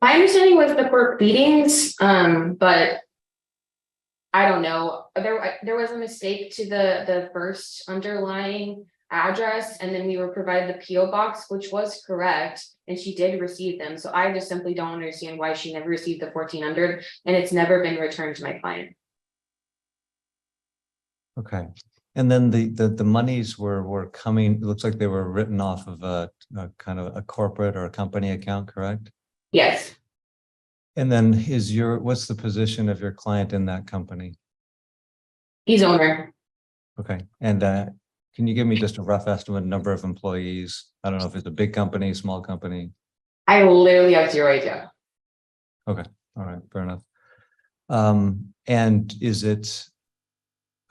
My understanding was the court pleadings, but I don't know. There was a mistake to the first underlying address, and then we were provided the PO box, which was correct, and she did receive them. So I just simply don't understand why she never received the 1400, and it's never been returned to my client. Okay. And then the monies were coming, it looks like they were written off of a kind of a corporate or a company account, correct? Yes. And then what's the position of your client in that company? He's owner. Okay. And can you give me just a rough estimate number of employees? I don't know if it's a big company, small company. I literally have zero idea. Okay. All right. Fair enough. And is it,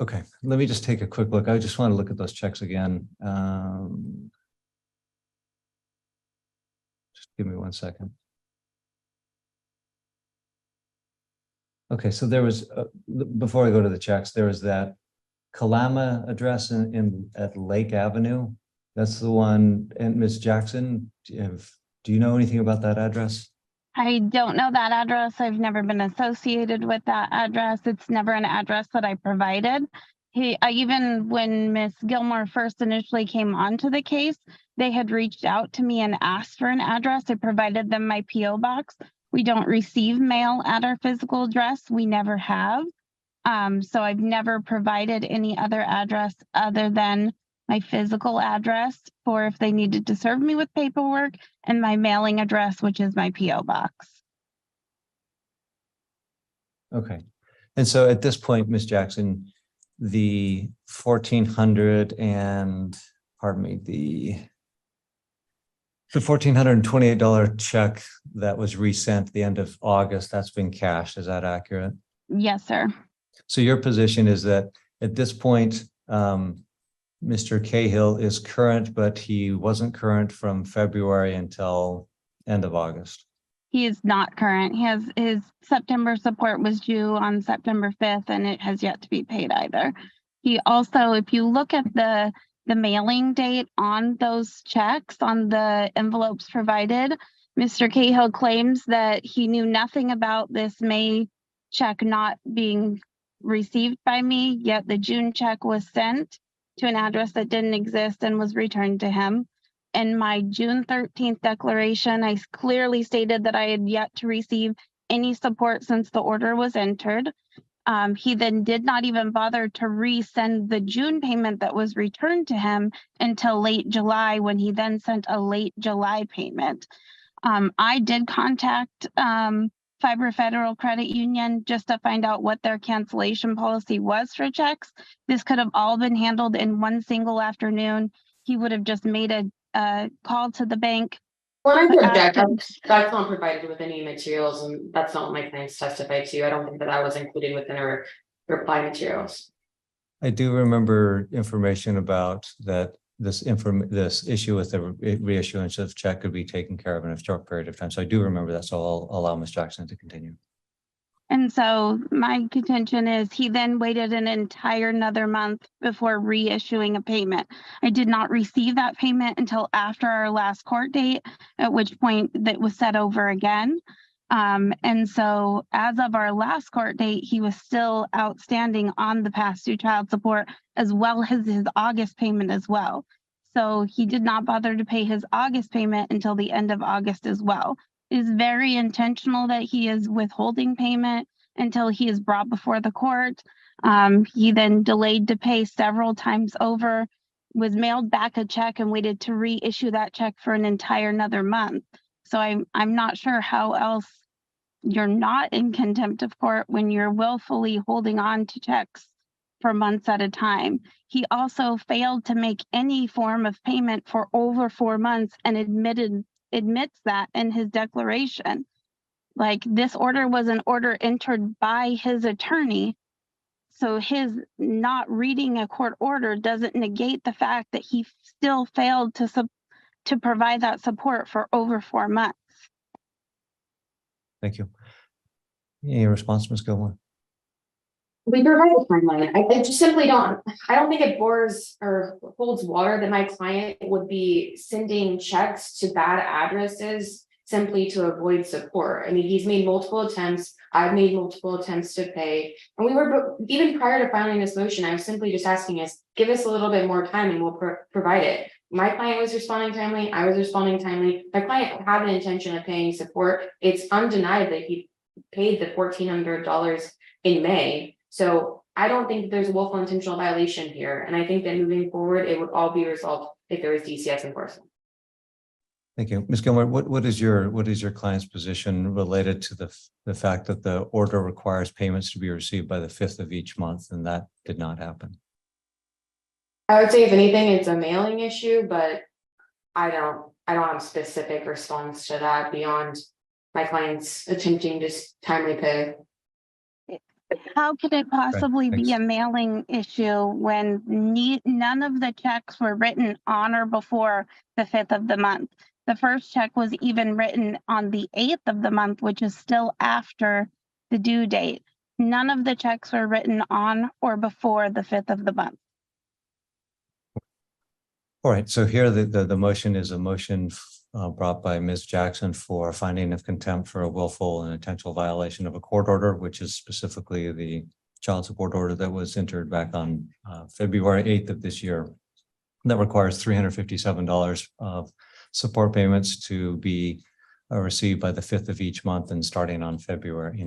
okay, let me just take a quick look. I just want to look at those checks again. Just give me 1 second. Okay, so there was, before I go to the checks, there was that Kalama address at Lake Avenue. That's the one. And Ms. Jackson, do you know anything about that address? I don't know that address. I've never been associated with that address. It's never an address that I provided. Even when Ms. Gilmore first initially came onto the case, they had reached out to me and asked for an address. I provided them my PO box. We don't receive mail at our physical address. We never have. So I've never provided any other address other than my physical address for if they needed to serve me with paperwork, and my mailing address, which is my PO box. Okay. And so at this point, Ms. Jackson, the $1,400 and, pardon me, the $1,428 check that was resent at the end of August, that's been cashed. Is that accurate? Yes, sir. So your position is that at this point, Mr. Cahill is current, but he wasn't current from February until end of August. He is not current. His September support was due on September 5th, and it has yet to be paid either. He also, if you look at the mailing date on those checks, on the envelopes provided, Mr. Cahill claims that he knew nothing about this May check not being received by me, yet the June check was sent to an address that didn't exist and was returned to him. In my June 13th declaration, I clearly stated that I had yet to receive any support since the order was entered. He then did not even bother to resend the June payment that was returned to him until late July, when he then sent a late July payment. I did contact Fiber Federal Credit Union just to find out what their cancellation policy was for checks. This could have all been handled in one single afternoon. He would have just made a call to the bank. Well, I object. That's not provided with any materials, and that's not what my clients testified to. I don't think that was included within our reply materials. I do remember information about that. This issue with the reissuance of check could be taken care of in a short period of time. So I do remember that. So I'll allow Ms. Jackson to continue. And so my contention is he then waited an entire another month before reissuing a payment. I did not receive that payment until after our last court date, at which point that was set over again. And so as of our last court date, he was still outstanding on the past due child support, as well as his August payment as well. So he did not bother to pay his August payment until the end of August as well. It is very intentional that he is withholding payment until he is brought before the court. He then delayed to pay several times over, was mailed back a check and waited to reissue that check for an entire another month. So I'm not sure how else you're not in contempt of court when you're willfully holding on to checks for months at a time. He also failed to make any form of payment for over 4 months and admits that in his declaration. Like, this order was an order entered by his attorney. So his not reading a court order doesn't negate the fact that he still failed to provide that support for over 4 months. Thank you. Any response, Ms. Gilmore? We provide a timeline. I just simply don't, I don't think it bores or holds water that my client would be sending checks to bad addresses simply to avoid support. I mean, he's made multiple attempts. I've made multiple attempts to pay. And we were, even prior to filing this motion, I was simply just asking us, give us a little bit more time and we'll provide it. My client was responding timely. I was responding timely. My client had an intention of paying support. It's undenied that he paid the $1,400 in May. So I don't think there's a willful intentional violation here. And I think that moving forward, it would all be resolved if there was DCS enforcement. Thank you. Ms. Gilmore, what is your client's position related to the fact that the order requires payments to be received by the 5th of each month, and that did not happen? I would say if anything, it's a mailing issue, but I don't have a specific response to that beyond my clients attempting to timely pay. How could it possibly be a mailing issue when none of the checks were written on or before the 5th of the month? The first check was even written on the 8th of the month, which is still after the due date. None of the checks were written on or before the 5th of the month. All right, so here the motion is a motion brought by Ms. Jackson for finding of contempt for a willful and intentional violation of a court order, which is specifically the child support order that was entered back on February 8th of this year. That requires $357 of support payments to be received by the 5th of each month and starting on February.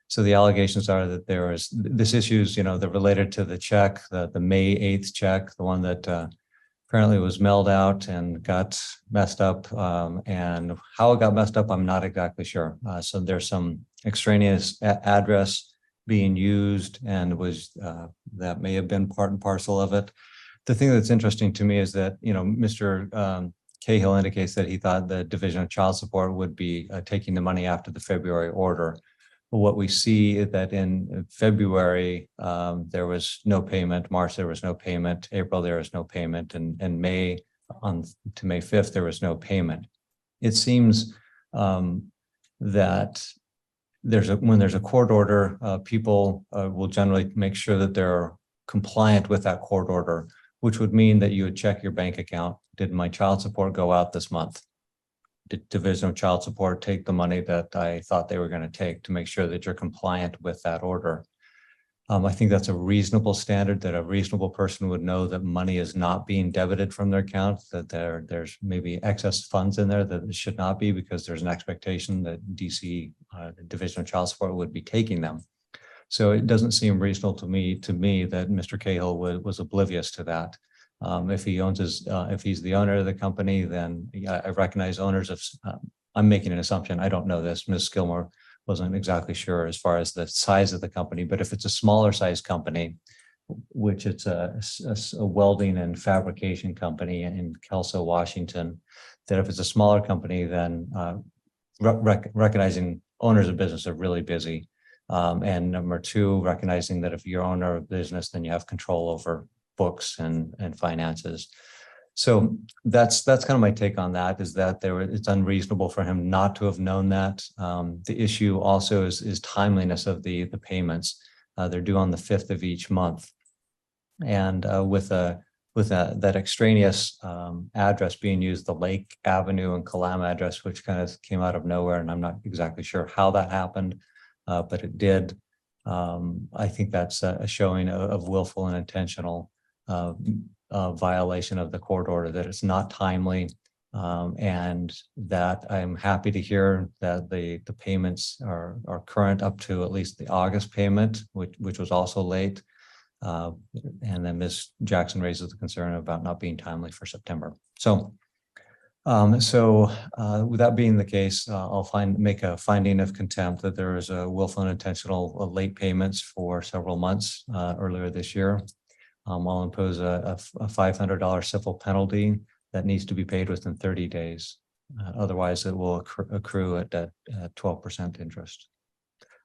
So the allegations are that there is this issues, that related to the check, the May 8th check, the one that apparently was mailed out and got messed up, and how it got messed up, I'm not exactly sure. So there's some extraneous address being used, and was that may have been part and parcel of it. The thing that's interesting to me is that Mr. Cahill indicates that he thought the Division of Child Support would be taking the money after the February order. But what we see is that in February, there was no payment. March, there was no payment. April, there was no payment. And May to May 5th, there was no payment. It seems that when there's a court order, people will generally make sure that they're compliant with that court order, which would mean that you would check your bank account. Did my child support go out this month? Did Division of Child Support take the money that I thought they were going to take, to make sure that you're compliant with that order? I think that's a reasonable standard, that a reasonable person would know that money is not being debited from their account, that there's maybe excess funds in there that it should not be, because there's an expectation that DC Division of Child Support would be taking them. So it doesn't seem reasonable to me that Mr. Cahill was oblivious to that. If he's the owner of the company, then I recognize owners of, I'm making an assumption, I don't know this, Ms. Gilmore wasn't exactly sure as far as the size of the company, but if it's a smaller size company, which it's a welding and fabrication company in Kelso, Washington, that if it's a smaller company, then recognizing owners of business are really busy. And number two, recognizing that if you're owner of business, then you have control over books and finances. So that's kind of my take on that, is that it's unreasonable for him not to have known that. The issue also is timeliness of the payments. They're due on the 5th of each month. And with that extraneous address being used, the Lake Avenue and Kalama address, which kind of came out of nowhere, and I'm not exactly sure how that happened, but it did. I think that's a showing of willful and intentional violation of the court order, that it's not timely. And that I'm happy to hear that the payments are current up to at least the August payment, which was also late. And then Ms. Jackson raises the concern about not being timely for September. So with that being the case, I'll make a finding of contempt that there is a willful and intentional late payments for several months earlier this year. I'll impose a $500 civil penalty that needs to be paid within 30 days. Otherwise, it will accrue at 12% interest.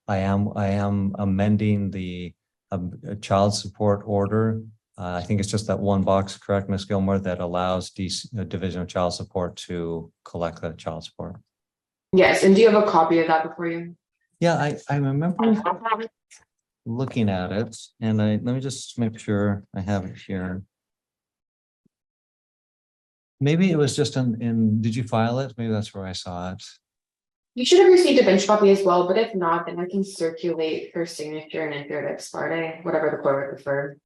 I am amending the child support order. I think it's just that one box, correct, Ms. Gilmore, that allows Division of Child Support to collect that child support. Yes, and do you have a copy of that before you? Yeah, I remember looking at it, and let me just make sure I have it here. Maybe it was just did you file it? Maybe that's where I saw it. You should have received a bench copy as well, but if not, then I can circulate her signature and enter it ex parte, whatever the court would prefer.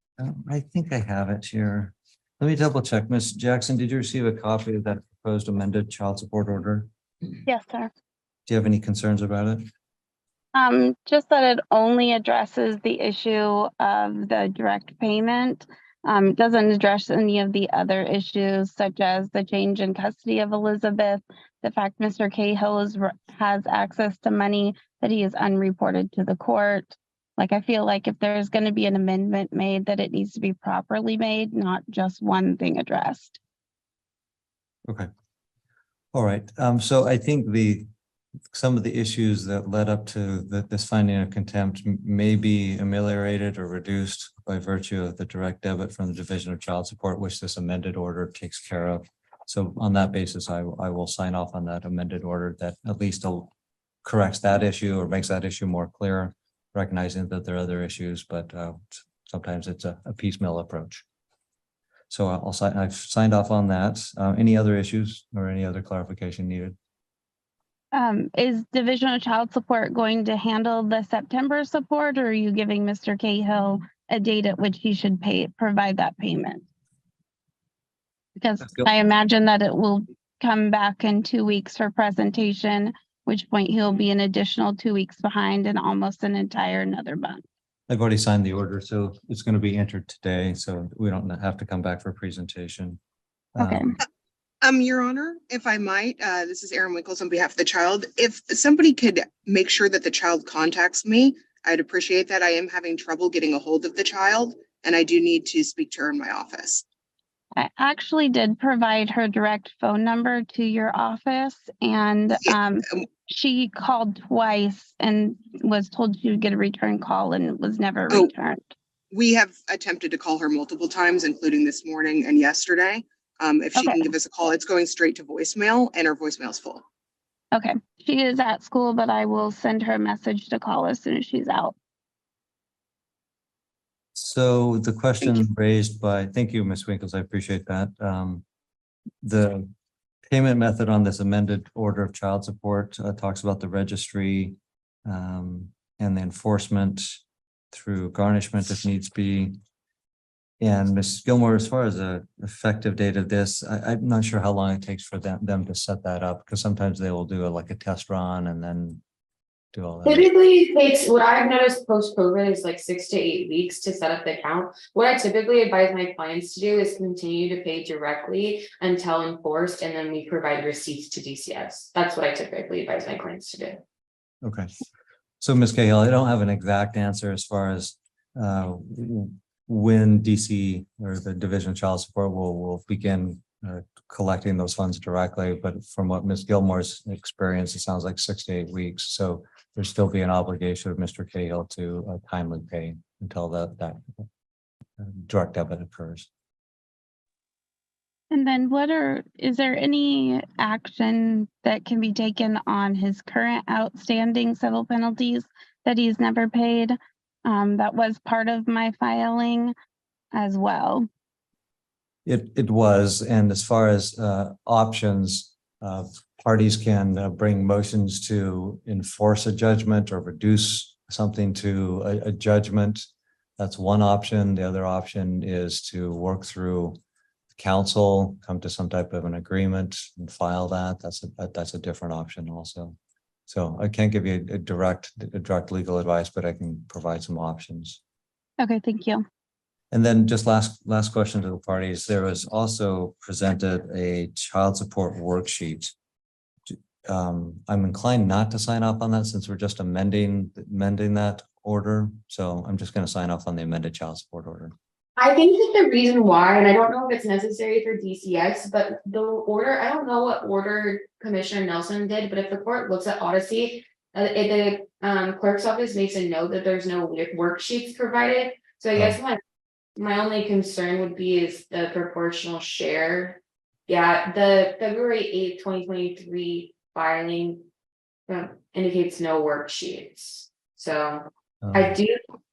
I think I have it here. Let me double check. Ms. Jackson, did you receive a copy of that proposed amended child support order? Yes, sir. Do you have any concerns about it? Just that it only addresses the issue of the direct payment. It doesn't address any of the other issues, such as the change in custody of Elizabeth, the fact Mr. Cahill has access to money that he is unreported to the court. Like, I feel like if there's going to be an amendment made, that it needs to be properly made, not just one thing addressed. Okay. All right. So I think some of the issues that led up to this finding of contempt may be ameliorated or reduced by virtue of the direct debit from the Division of Child Support, which this amended order takes care of. So on that basis, I will sign off on that amended order that at least corrects that issue or makes that issue more clear, recognizing that there are other issues, but sometimes it's a piecemeal approach. So I've signed off on that. Any other issues or any other clarification needed? Is Division of Child Support going to handle the September support, or are you giving Mr. Cahill a date at which he should provide that payment? Because I imagine that it will come back in 2 weeks for presentation, which point he'll be an additional 2 weeks behind and almost an entire another month. I've already signed the order, so it's going to be entered today, so we don't have to come back for presentation. Okay. Your Honor, if I might, this is Erin Winkles on behalf of the child. If somebody could make sure that the child contacts me, I'd appreciate that. I am having trouble getting a hold of the child, and I do need to speak to her in my office. I actually did provide her direct phone number to your office, and she called twice and was told she would get a return call and was never returned. We have attempted to call her multiple times, including this morning and yesterday. If she can give us a call, it's going straight to voicemail, and her voicemail's full. Okay. She is at school, but I will send her a message to call as soon as she's out. So the question raised by, thank you, Ms. Winkles, I appreciate that. The payment method on this amended order of child support talks about the registry and the enforcement through garnishment if needs be. And Ms. Gilmore, as far as the effective date of this, I'm not sure how long it takes for them to set that up, because sometimes they will do like a test run and then do all that. Typically it takes, what I've noticed post-COVID is like 6 to 8 weeks to set up the account. What I typically advise my clients to do is continue to pay directly until enforced, and then we provide receipts to DCS. That's what I typically advise my clients to do. Okay. So Ms. Cahill, I don't have an exact answer as far as when DC or the Division of Child Support will begin collecting those funds directly, but from what Ms. Gilmore's experience, it sounds like 6 to 8 weeks. So there'll still be an obligation of Mr. Cahill to timely pay until that direct debit occurs. And then is there any action that can be taken on his current outstanding civil penalties that he's never paid? That was part of my filing as well. It was, and as far as options, parties can bring motions to enforce a judgment or reduce something to a judgment. That's one option. The other option is to work through council come to some type of an agreement and file that, that's a different option also. So I can't give you a direct legal advice, but I can provide some options. Okay, thank you. And then just last question to the parties, there was also presented a child support worksheet. I'm inclined not to sign off on that since we're just amending that order. So I'm just going to sign off on the amended child support order. I think that the reason why, and I don't know if it's necessary for DCX, but the order, I don't know what order Commissioner Nelson did, but if the court looks at Odyssey, the clerk's office makes a note that there's no worksheets provided. So I guess my only concern would be is the proportional share. Yeah, the February 8th, 2023 filing indicates no worksheets. So I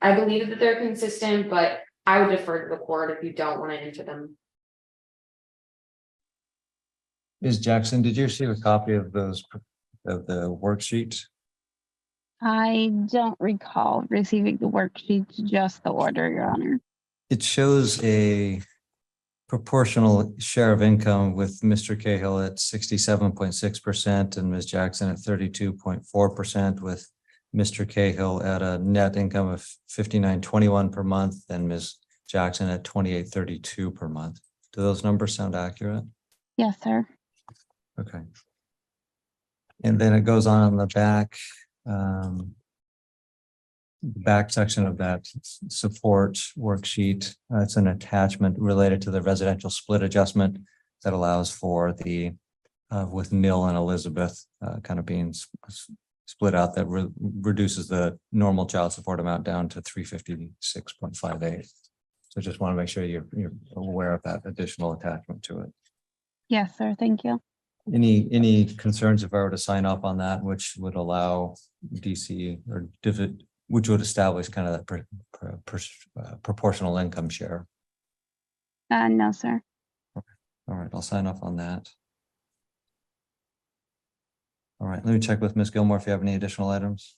believe that they're consistent, but I would defer to the court if you don't want to enter them. Ms. Jackson, did you receive a copy of the worksheet? I don't recall receiving the worksheets, just the order, Your Honor. It shows a proportional share of income with Mr. Cahill at 67.6% and Ms. Jackson at 32.4%, with Mr. Cahill at a net income of $59.21 per month and Ms. Jackson at $28.32 per month. Do those numbers sound accurate? Yes, sir. Okay. And then it goes on the back section of that support worksheet. It's an attachment related to the residential split adjustment that allows for the with Neil and Elizabeth kind of being split out, that reduces the normal child support amount down to $356.58. So just want to make sure you're aware of that additional attachment to it. Yes, sir. Thank you. Any concerns if I were to sign off on that, which would allow DC or which would establish kind of that proportional income share? No, sir. Okay. All right, I'll sign off on that. All right, let me check with Ms. Gilmore if you have any additional items.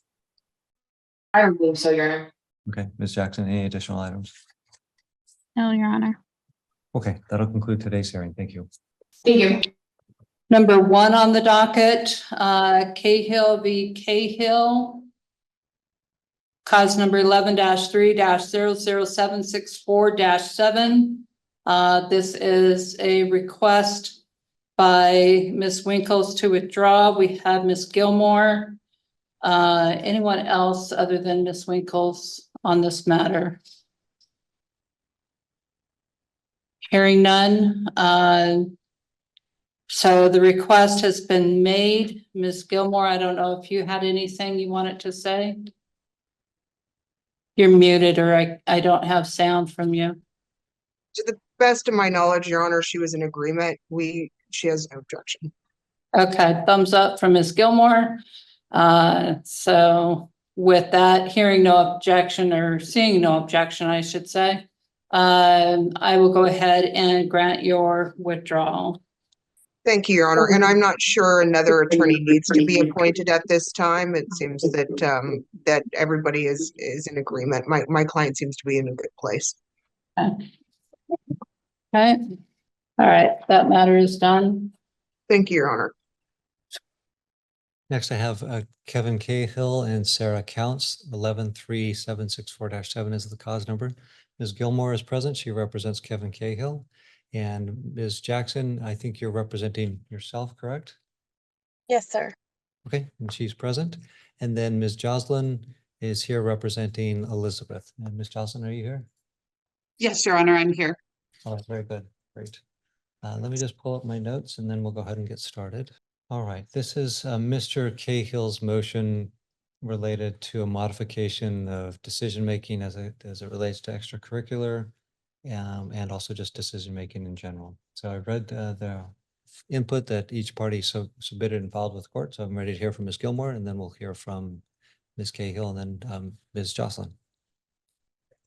I don't believe so, Your Honor. Okay, Ms. Jackson, any additional items? No, Your Honor. Okay, that'll conclude today's hearing. Thank you. Thank you. Number 1 on the docket, Cahill v. Cahill. Cause number 11-3-00764-7. This is a request by Ms. Winkles to withdraw. We have Ms. Gilmore. Anyone else other than Ms. Winkles on this matter? Hearing none. So the request has been made. Ms. Gilmore, I don't know if you had anything you wanted to say. You're muted, or I don't have sound from you. To the best of my knowledge, Your Honor, she was in agreement. She has no objection. Okay, thumbs up from Ms. Gilmore. So with that, hearing no objection, or seeing no objection, I should say, I will go ahead and grant your withdrawal. Thank you, Your Honor. And I'm not sure another attorney needs to be appointed at this time. It seems that that everybody is in agreement. My client seems to be in a good place. Okay. All right, that matter is done. Thank you, Your Honor. Next, I have Kevin Cahill and Sarah Counts. 11-3-764-7 is the cause number. Ms. Gilmore is present. She represents Kevin Cahill. And Ms. Jackson, I think you're representing yourself, correct? Yes, sir. Okay, and she's present. And then Ms. Jocelyn is here representing Elizabeth. And Ms. Jocelyn, are you here? Yes, Your Honor, I'm here. All right, very good. Great. Let me just pull up my notes and then we'll go ahead and get started. All right, this is Mr. Cahill's motion related to a modification of decision-making as it relates to extracurricular and also just decision-making in general. So I read the input that each party submitted and filed with court. So I'm ready to hear from Ms. Gilmore, and then we'll hear from Ms. Cahill and then Ms. Jocelyn.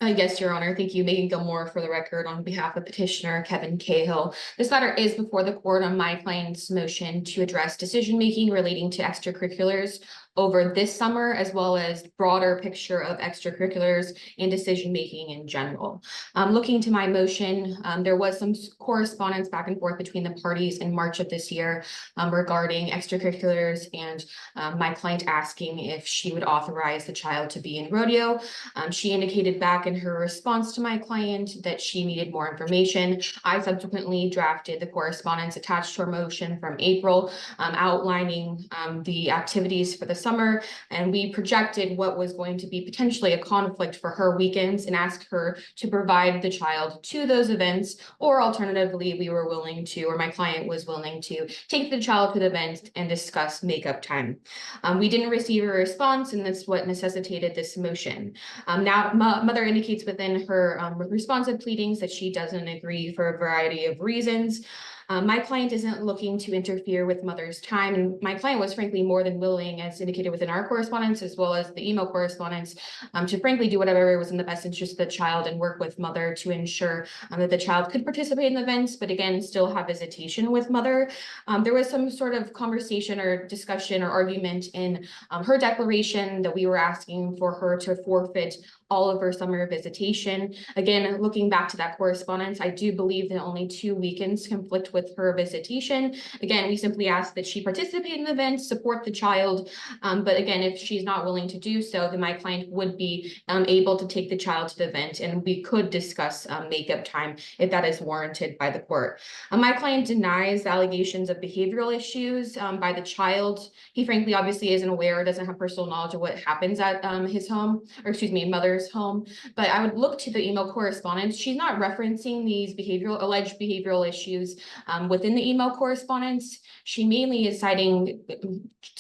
Yes, Your Honor. Thank you, Megan Gilmore, for the record on behalf of petitioner Kevin Cahill. This matter is before the court on my client's motion to address decision-making relating to extracurriculars. over this summer, as well as broader picture of extracurriculars and decision-making in general. Looking to my motion, there was some correspondence back and forth between the parties in March of this year regarding extracurriculars and my client asking if she would authorize the child to be in rodeo. She indicated back in her response to my client that she needed more information. I subsequently drafted the correspondence attached to her motion from April, outlining the activities for the summer, and we projected what was going to be potentially a conflict for her weekends and asked her to provide the child to those events, or alternatively, we were willing to, or my client was willing to take the child to the event and discuss makeup time. We didn't receive a response, and that's what necessitated this motion. Now, mother indicates within her responsive pleadings that she doesn't agree for a variety of reasons. My client isn't looking to interfere with mother's time, and my client was frankly more than willing, as indicated within our correspondence, as well as the email correspondence, to frankly do whatever was in the best interest of the child and work with mother to ensure that the child could participate in the events, but again, still have visitation with mother. There was some sort of conversation or discussion or argument in her declaration that we were asking for her to forfeit all of her summer visitation. Again, looking back to that correspondence, I do believe that only 2 weekends conflict with her visitation. Again, we simply ask that she participate in the event, support the child. But again, if she's not willing to do so, then my client would be able to take the child to the event, and we could discuss makeup time if that is warranted by the court. My client denies the allegations of behavioral issues by the child. He frankly obviously isn't aware, doesn't have personal knowledge of what happens at his home, or excuse me, mother's home. But I would look to the email correspondence. She's not referencing these alleged behavioral issues within the email correspondence. She mainly is citing,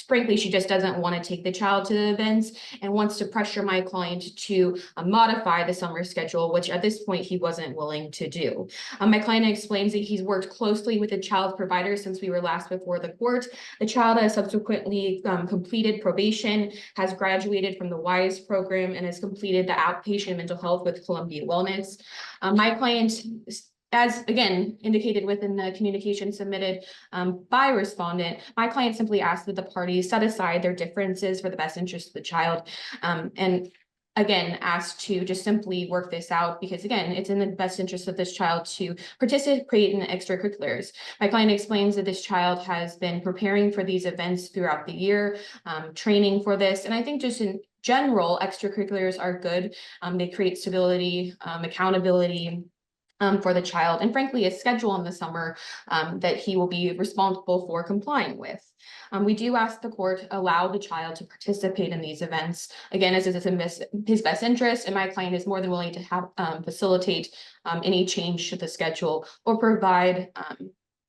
frankly, she just doesn't want to take the child to the events and wants to pressure my client to modify the summer schedule, which at this point he wasn't willing to do. My client explains that he's worked closely with the child's provider since we were last before the court. The child has subsequently completed probation, has graduated from the WISE program, and has completed the outpatient mental health with Columbia Wellness. My client, as again indicated within the communication submitted by respondent, my client simply asked that the parties set aside their differences for the best interest of the child, and again asked to just simply work this out because again, it's in the best interest of this child to participate in the extracurriculars. My client explains that this child has been preparing for these events throughout the year, training for this, and I think just in general, extracurriculars are good. They create stability, accountability, for the child, and frankly, a schedule in the summer that he will be responsible for complying with. We do ask the court allow the child to participate in these events, again, as it is in his best interest, and my client is more than willing to have facilitate any change to the schedule or provide,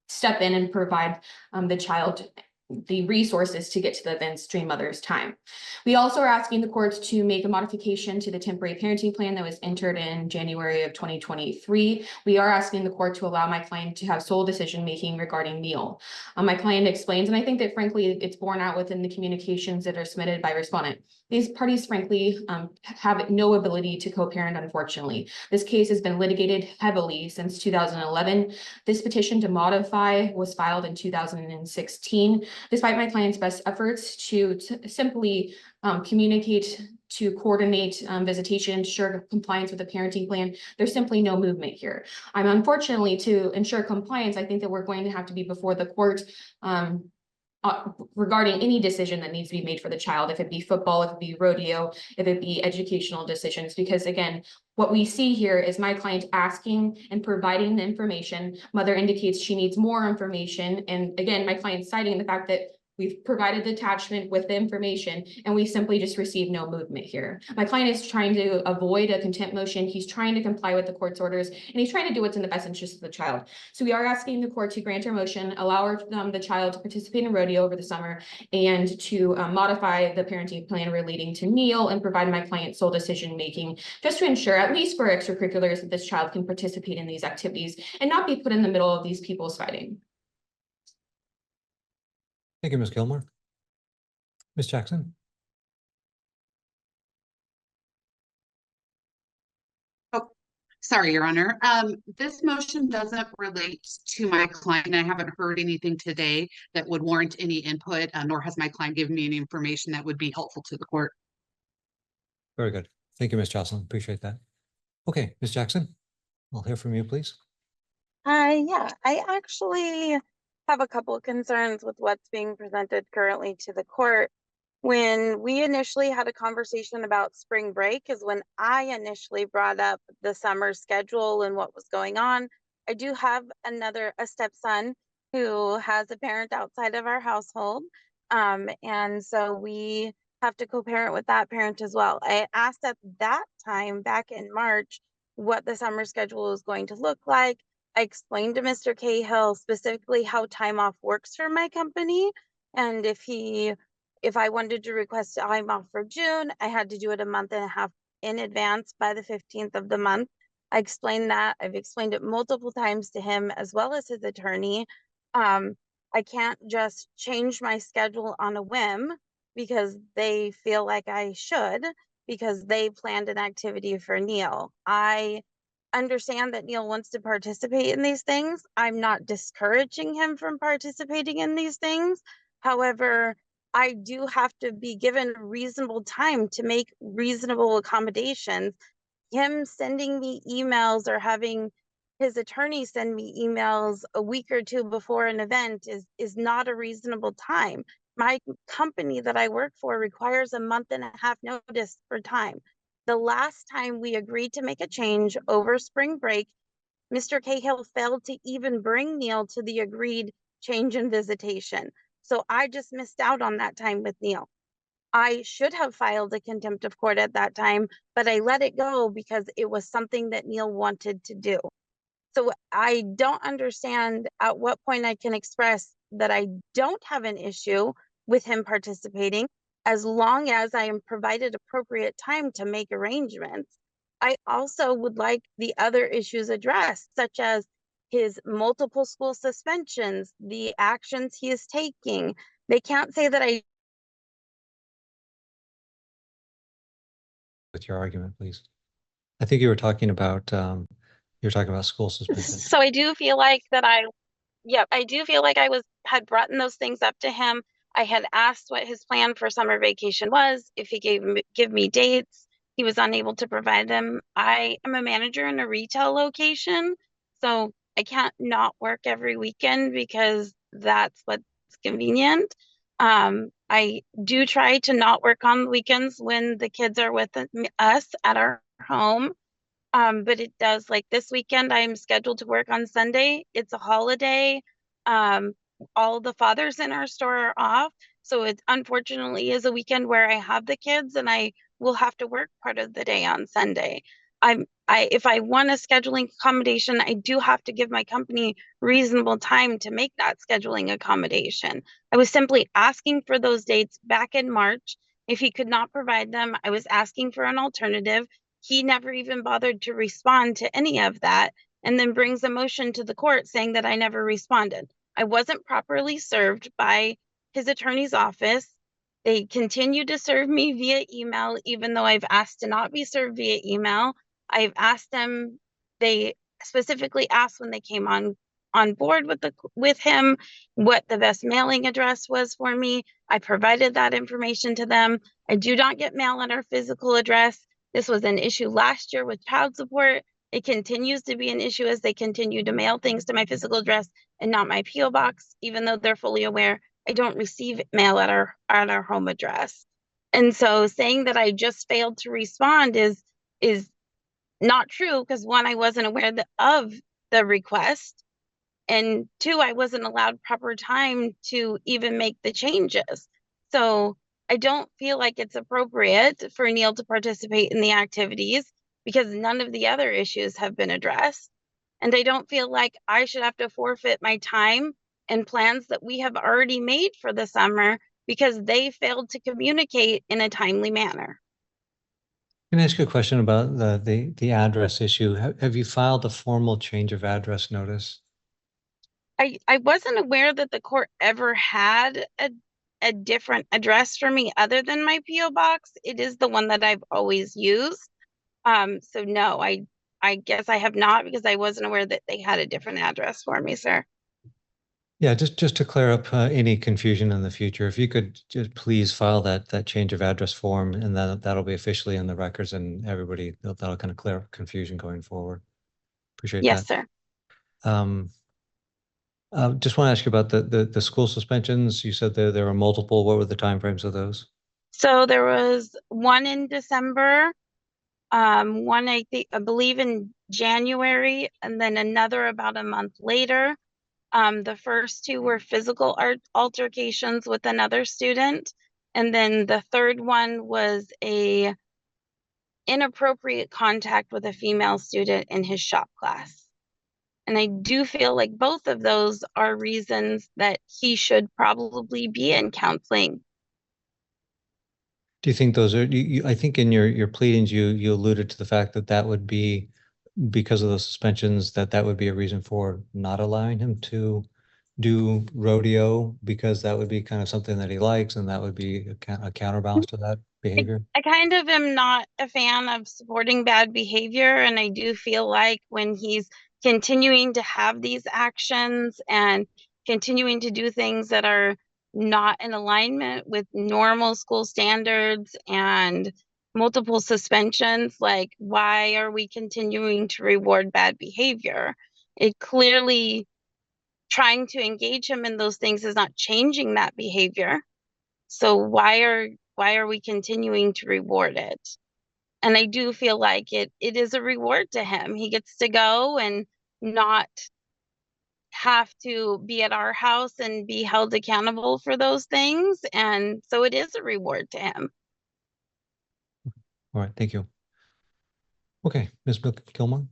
step in and provide the child the resources to get to the events during mother's time. We also are asking the courts to make a modification to the temporary parenting plan that was entered in January of 2023. We are asking the court to allow my client to have sole decision-making regarding meal. My client explains, and I think that frankly, it's borne out within the communications that are submitted by respondent. These parties frankly have no ability to co-parent, unfortunately. This case has been litigated heavily since 2011. This petition to modify was filed in 2016. Despite my client's best efforts to simply communicate, to coordinate visitation, ensure compliance with the parenting plan, there's simply no movement here. Unfortunately, to ensure compliance, I think that we're going to have to be before the court regarding any decision that needs to be made for the child, if it be football, if it be rodeo, if it be educational decisions, because again, what we see here is my client asking and providing the information. Mother indicates she needs more information. And again, my client citing the fact that we've provided the attachment with the information and we simply just received no movement here. My client is trying to avoid a contempt motion. He's trying to comply with the court's orders and he's trying to do what's in the best interest of the child. So we are asking the court to grant our motion, allow the child to participate in rodeo over the summer and to modify the parenting plan relating to meal and provide my client sole decision-making just to ensure, at least for extracurriculars, that this child can participate in these activities and not be put in the middle of these people's fighting. Thank you, Ms. Gilmore. Ms. Jackson. Sorry, Your Honor. This motion doesn't relate to my client, and I haven't heard anything today that would warrant any input, nor has my client given me any information that would be helpful to the court. Very good. Thank you, Ms. Jocelyn. Appreciate that. Okay, Ms. Jackson, I'll hear from you, please. Yeah, I actually have a couple of concerns with what's being presented currently to the court. When we initially had a conversation about spring break is when I initially brought up the summer schedule and what was going on. I do have a stepson who has a parent outside of our household. And so we have to co-parent with that parent as well. I asked at that time back in March what the summer schedule was going to look like. I explained to Mr. Cahill specifically how time off works for my company. And if I wanted to request time off for June, I had to do it a month and a half in advance by the 15th of the month. I explained that. I've explained it multiple times to him as well as his attorney. I can't just change my schedule on a whim because they feel like I should, because they planned an activity for Neil. I understand that Neil wants to participate in these things. I'm not discouraging him from participating in these things. However, I do have to be given reasonable time to make reasonable accommodations. Him sending me emails or having his attorney send me emails a week or two before an event is not a reasonable time. My company that I work for requires a month and a half notice for time. The last time we agreed to make a change over spring break, Mr. Cahill failed to even bring Neil to the agreed change in visitation. So I just missed out on that time with Neil. I should have filed a contempt of court at that time, but I let it go because it was something that Neil wanted to do. So I don't understand at what point I can express that I don't have an issue with him participating as long as I am provided appropriate time to make arrangements. I also would like the other issues addressed, such as his multiple school suspensions, the actions he is taking. They can't say that I With your argument, please. I think you were talking about school suspension. So I do feel like that I do feel like I had brought those things up to him. I had asked what his plan for summer vacation was, if he give me dates. He was unable to provide them. I am a manager in a retail location, so I can't not work every weekend because that's what's convenient. I do try to not work on the weekends when the kids are with us at our home. But it does, like this weekend, I'm scheduled to work on Sunday. It's a holiday. All the fathers in our store are off. So it unfortunately is a weekend where I have the kids and I will have to work part of the day on Sunday. If I want a scheduling accommodation, I do have to give my company reasonable time to make that scheduling accommodation. I was simply asking for those dates back in March. If he could not provide them, I was asking for an alternative. He never even bothered to respond to any of that, and then brings a motion to the court saying that I never responded. I wasn't properly served by his attorney's office. They continue to serve me via email, even though I've asked to not be served via email. I've asked them, they specifically asked when they came on board with him what the best mailing address was for me. I provided that information to them. I do not get mail at our physical address. This was an issue last year with child support. It continues to be an issue as they continue to mail things to my physical address and not my PO box, even though they're fully aware I don't receive mail at our home address. And so saying that I just failed to respond is not true, because one, I wasn't aware of the request, and two, I wasn't allowed proper time to even make the changes. So I don't feel like it's appropriate for Neil to participate in the activities because none of the other issues have been addressed. And I don't feel like I should have to forfeit my time and plans that we have already made for the summer because they failed to communicate in a timely manner. Can I ask you a question about the address issue? Have you filed a formal change of address notice? I wasn't aware that the court ever had a different address for me other than my PO box. It is the one that I've always used. So no, I guess I have not, because I wasn't aware that they had a different address for me, sir. Yeah, just to clear up any confusion in the future, if you could just please file that change of address form, and that'll be officially in the records, and everybody, that'll kind of clear up confusion going forward. Appreciate Yes, that. sir. Just want to ask you about the school suspensions. You said there were multiple. What were the timeframes of those? So there was one in December, one I believe in January, and then another about a month later. The first two were physical altercations with another student, and then the third one was a inappropriate contact with a female student in his shop class. And I do feel like both of those are reasons that he should probably be in counseling. Do you think those are, I think in your pleadings, you alluded to the fact that would be, because of those suspensions, that would be a reason for not allowing him to do rodeo, because that would be kind of something that he likes, and that would be a counterbalance to that behavior? I kind of am not a fan of supporting bad behavior, and I do feel like when he's continuing to have these actions and continuing to do things that are not in alignment with normal school standards and multiple suspensions, like, why are we continuing to reward bad behavior? It clearly, trying to engage him in those things is not changing that behavior. So why are we continuing to reward it? And I do feel like it is a reward to him. He gets to go and not have to be at our house and be held accountable for those things. And so it is a reward to him. All right, thank you. Okay, Ms. Gilmore.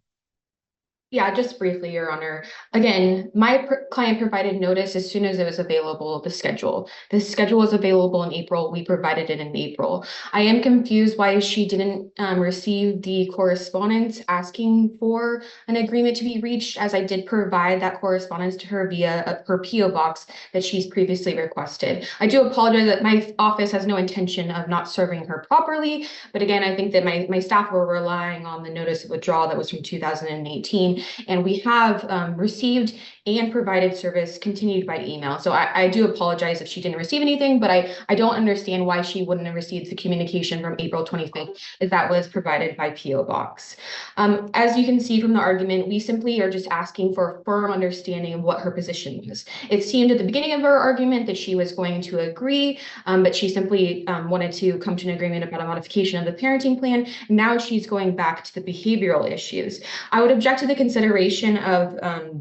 Yeah, just briefly, Your Honor. Again, my client provided notice as soon as it was available, the schedule. The schedule was available in April. We provided it in April. I am confused why she didn't receive the correspondence asking for an agreement to be reached, as I did provide that correspondence to her via her PO box that she's previously requested. I do apologize that my office has no intention of not serving her properly, but again, I think that my staff were relying on the notice of withdrawal that was from 2018. And we have received and provided service continued by email. So I do apologize if she didn't receive anything, but I don't understand why she wouldn't have received the communication from April 25th, as that was provided by PO Box. As you can see from the argument, we simply are just asking for a firm understanding of what her position was. It seemed at the beginning of her argument that she was going to agree, but she simply wanted to come to an agreement about a modification of the parenting plan. Now she's going back to the behavioral issues. I would object to the consideration of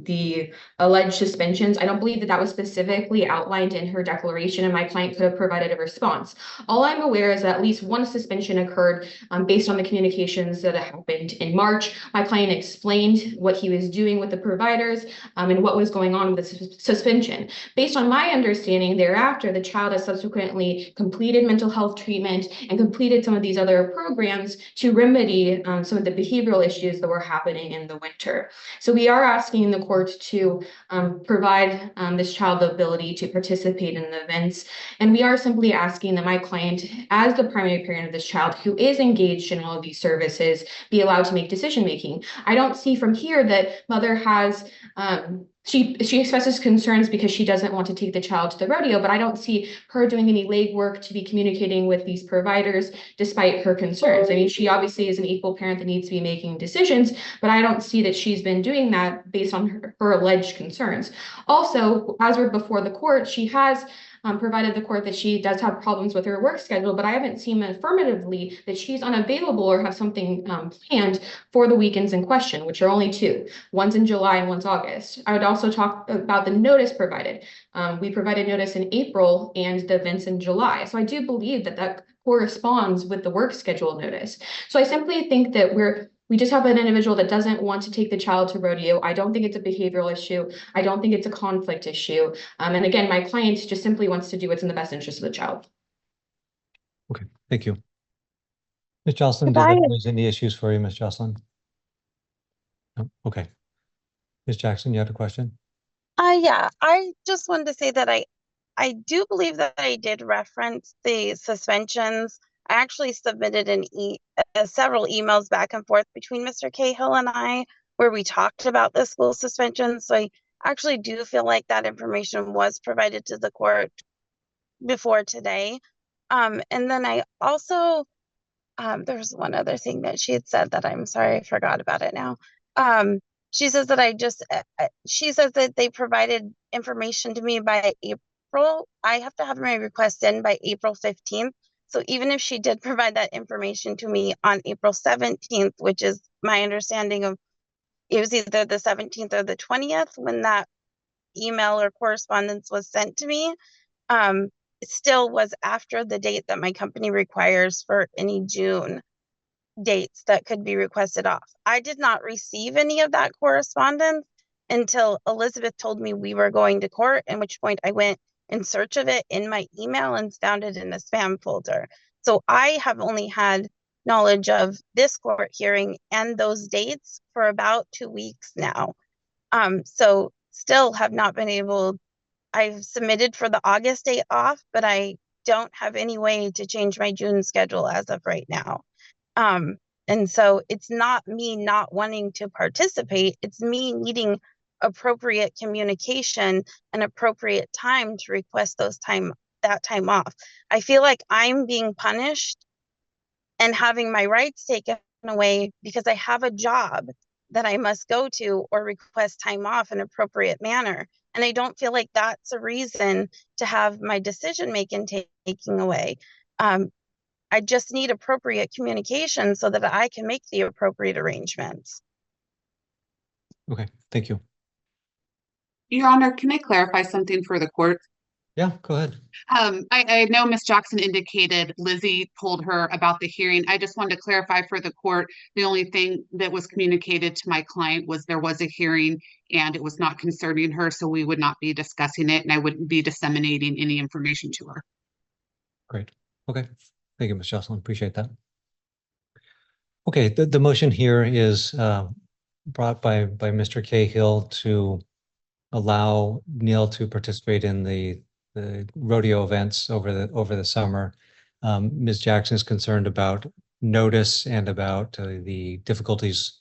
the alleged suspensions. I don't believe that was specifically outlined in her declaration, and my client could have provided a response. All I'm aware is that at least one suspension occurred based on the communications that happened in March. My client explained what he was doing with the providers and what was going on with the suspension. Based on my understanding, thereafter, the child has subsequently completed mental health treatment and completed some of these other programs to remedy some of the behavioral issues that were happening in the winter. So we are asking the court to provide this child the ability to participate in the events. And we are simply asking that my client, as the primary parent of this child who is engaged in all of these services, be allowed to make decision-making. I don't see from here that mother has, she expresses concerns because she doesn't want to take the child to the rodeo, but I don't see her doing any legwork to be communicating with these providers despite her concerns. I mean, she obviously is an equal parent that needs to be making decisions, but I don't see that she's been doing that based on her alleged concerns. Also, as we're before the court, she has provided the court that she does have problems with her work schedule, but I haven't seen affirmatively that she's unavailable or have something planned for the weekends in question, which are only two. One's in July and one's August. I would also talk about the notice provided. We provided notice in April and the events in July. So I do believe that corresponds with the work schedule notice. So I simply think that we just have an individual that doesn't want to take the child to rodeo. I don't think it's a behavioral issue. I don't think it's a conflict issue. And again, my client just simply wants to do what's in the best interest of the child. Okay, thank you. Ms. Jocelyn, did that raise any issues for you, Ms. Jocelyn? No? Okay. Ms. Jackson, you had a question? Yeah, I just wanted to say that I do believe that I did reference the suspensions I actually submitted several emails back and forth between Mr. Cahill and I where we talked about the school suspension. So I actually do feel like that information was provided to the court before today. And then I also, there's one other thing that she had said that I'm sorry, I forgot about it now. She says that she says that they provided information to me by April. I have to have my request in by April 15th. So even if she did provide that information to me on April 17th, which is my understanding of, it was either the 17th or the 20th when that email or correspondence was sent to me, it still was after the date that my company requires for any June dates that could be requested off. I did not receive any of that correspondence until Elizabeth told me we were going to court, at which point I went in search of it in my email and found it in a spam folder. So I have only had knowledge of this court hearing and those dates for about 2 weeks now. So still have not been able, I've submitted for the August date off, but I don't have any way to change my June schedule as of right now. And so it's not me not wanting to participate, it's me needing appropriate communication and appropriate time to request that time off. I feel like I'm being punished and having my rights taken away because I have a job that I must go to or request time off in an appropriate manner. And I don't feel like that's a reason to have my decision making taken away. I just need appropriate communication so that I can make the appropriate arrangements. Okay, thank you. Your Honor, can I clarify something for the court? Yeah, go ahead. I know Ms. Jackson indicated Lizzie told her about the hearing. I just wanted to clarify for the court, the only thing that was communicated to my client was there was a hearing and it was not concerning her, so we would not be discussing it and I wouldn't be disseminating any information to her. Great. Okay. Thank you, Ms. Jocelyn. Appreciate that. Okay, the motion here is brought by Mr. Cahill to allow Neil to participate in the rodeo events over the summer. Ms. Jackson is concerned about notice and about the difficulties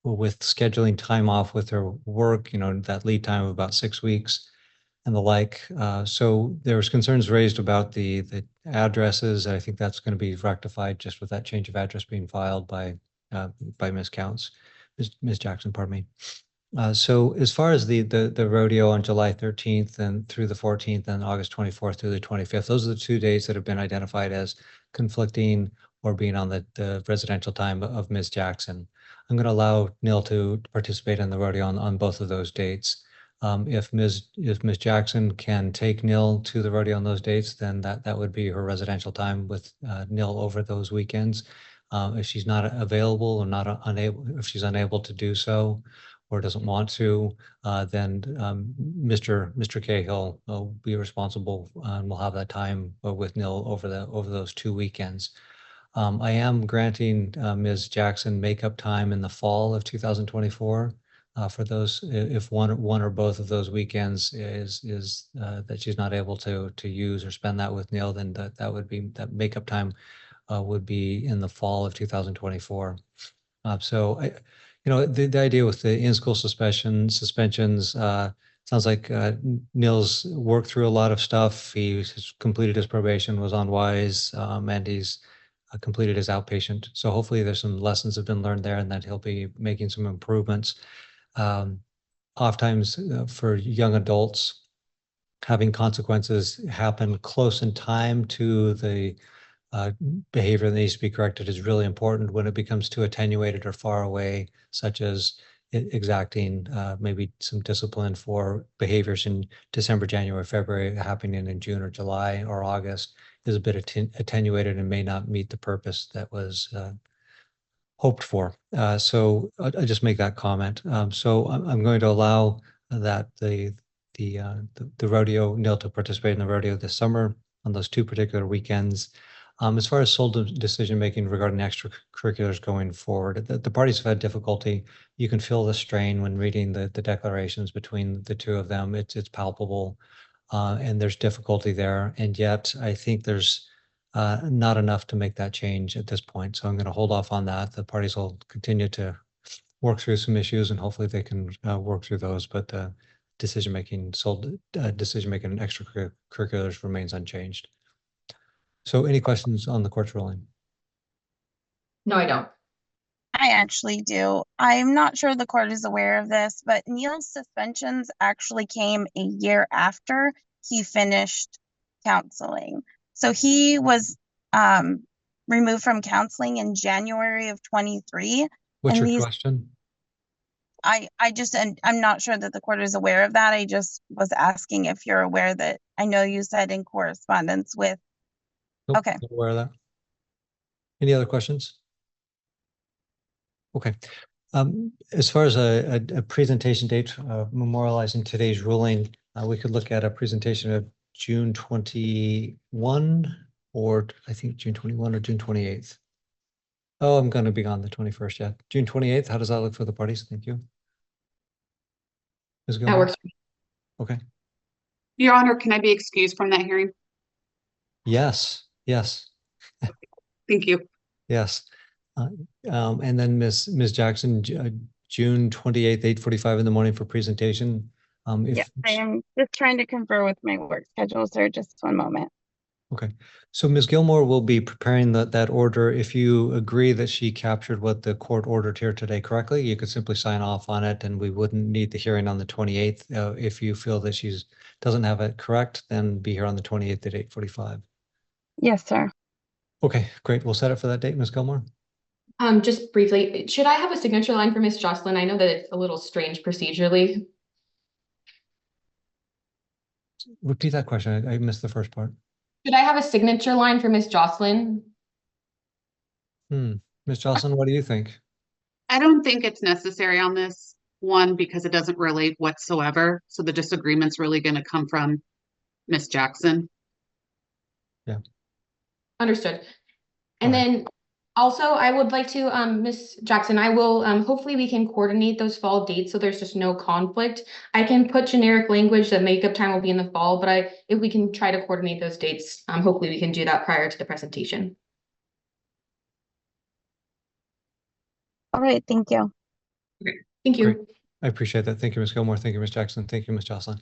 with scheduling time off with her work, that lead time of about 6 weeks and the like. So there was concerns raised about the addresses. I think that's going to be rectified just with that change of address being filed by Ms. Jackson, pardon me. So as far as the rodeo on July 13th and through the 14th and August 24th through the 25th, those are the 2 days that have been identified as conflicting or being on the residential time of Ms. Jackson. I'm going to allow Neil to participate in the rodeo on both of those dates. If Ms. Jackson can take Neil to the rodeo on those dates, then that would be her residential time with Neil over those weekends. If she's not available or if she's unable to do so or doesn't want to, then Mr. Cahill will be responsible and will have that time with Neil over those 2 weekends. I am granting Ms. Jackson makeup time in the fall of 2024. For those, if one or both of those weekends is that she's not able to use or spend that with Neil, then that makeup time would be in the fall of 2024. So the idea with the in-school suspensions sounds like Neil's worked through a lot of stuff. He's completed his probation, was on WISE, and he's completed his outpatient. So hopefully there's some lessons have been learned there and that he'll be making some improvements. Oftentimes for young adults, having consequences happen close in time to the behavior that needs to be corrected is really important. When it becomes too attenuated or far away, such as exacting maybe some discipline for behaviors in December, January, February happening in June or July or August, is a bit attenuated and may not meet the purpose that was hoped for. So I'll just make that comment. So I'm going to allow that the rodeo, Neil to participate in the rodeo this summer on those 2 particular weekends. As far as sole decision-making regarding extracurriculars going forward, the parties have had difficulty. You can feel the strain when reading the declarations between the 2 of them. It's palpable, and there's difficulty there. And yet I think there's not enough to make that change at this point. So I'm going to hold off on that. The parties will continue to work through some issues and hopefully they can work through those, but decision-making and extracurriculars remains unchanged. So any questions on the court's ruling? No, I don't. I actually do. I'm not sure the court is aware of this, but Neil's suspensions actually came a year after he finished counseling. So he was removed from counseling in January of 23. What's and your these question? I'm not sure that the court is aware of that. I just was asking if you're aware that I know you said in correspondence with. Nope, Okay. not aware of that. Any other questions? Okay. As far as a presentation date memorializing today's ruling, we could look at a presentation of June 21, or I think June 21 or June 28th. Oh, I'm going to be on the 21st yet. June 28th. How does that look for the parties? Thank you. Ms. That Gilmore? works. Okay. Your Honor, can I be excused from that hearing? Yes. Yes. Thank you. Yes. And then Ms. Jackson, June 28th, 8:45 in the morning for presentation. Yes, I am just trying to confer with my work schedule, sir. Just one moment. Okay. So Ms. Gilmore will be preparing that order. If you agree that she captured what the court ordered here today correctly, you could simply sign off on it and we wouldn't need the hearing on the 28th. If you feel that she's doesn't have it correct, then be here on the 28th at 8:45. Yes, sir. Okay, great. We'll set it for that date, Ms. Gilmore. Just briefly, should I have a signature line for Miss Jocelyn? I know that it's a little strange procedurally. Repeat that question. I missed the first part. Should I have a signature line for Miss Jocelyn? Ms. Jocelyn, what do you think? I don't think it's necessary on this one because it doesn't relate whatsoever. So the disagreement's really going to come from Miss Jackson. Yeah. Understood. And then also I would like to, Miss Jackson, I will, hopefully we can coordinate those fall dates so there's just no conflict. I can put generic language that makeup time will be in the fall, but if we can try to coordinate those dates, hopefully we can do that prior to the presentation. All right. Thank you. Okay. Thank you. Great. I appreciate that. Thank you, Ms. Gilmore. Thank you, Ms. Jackson. Thank you, Ms. Jocelyn.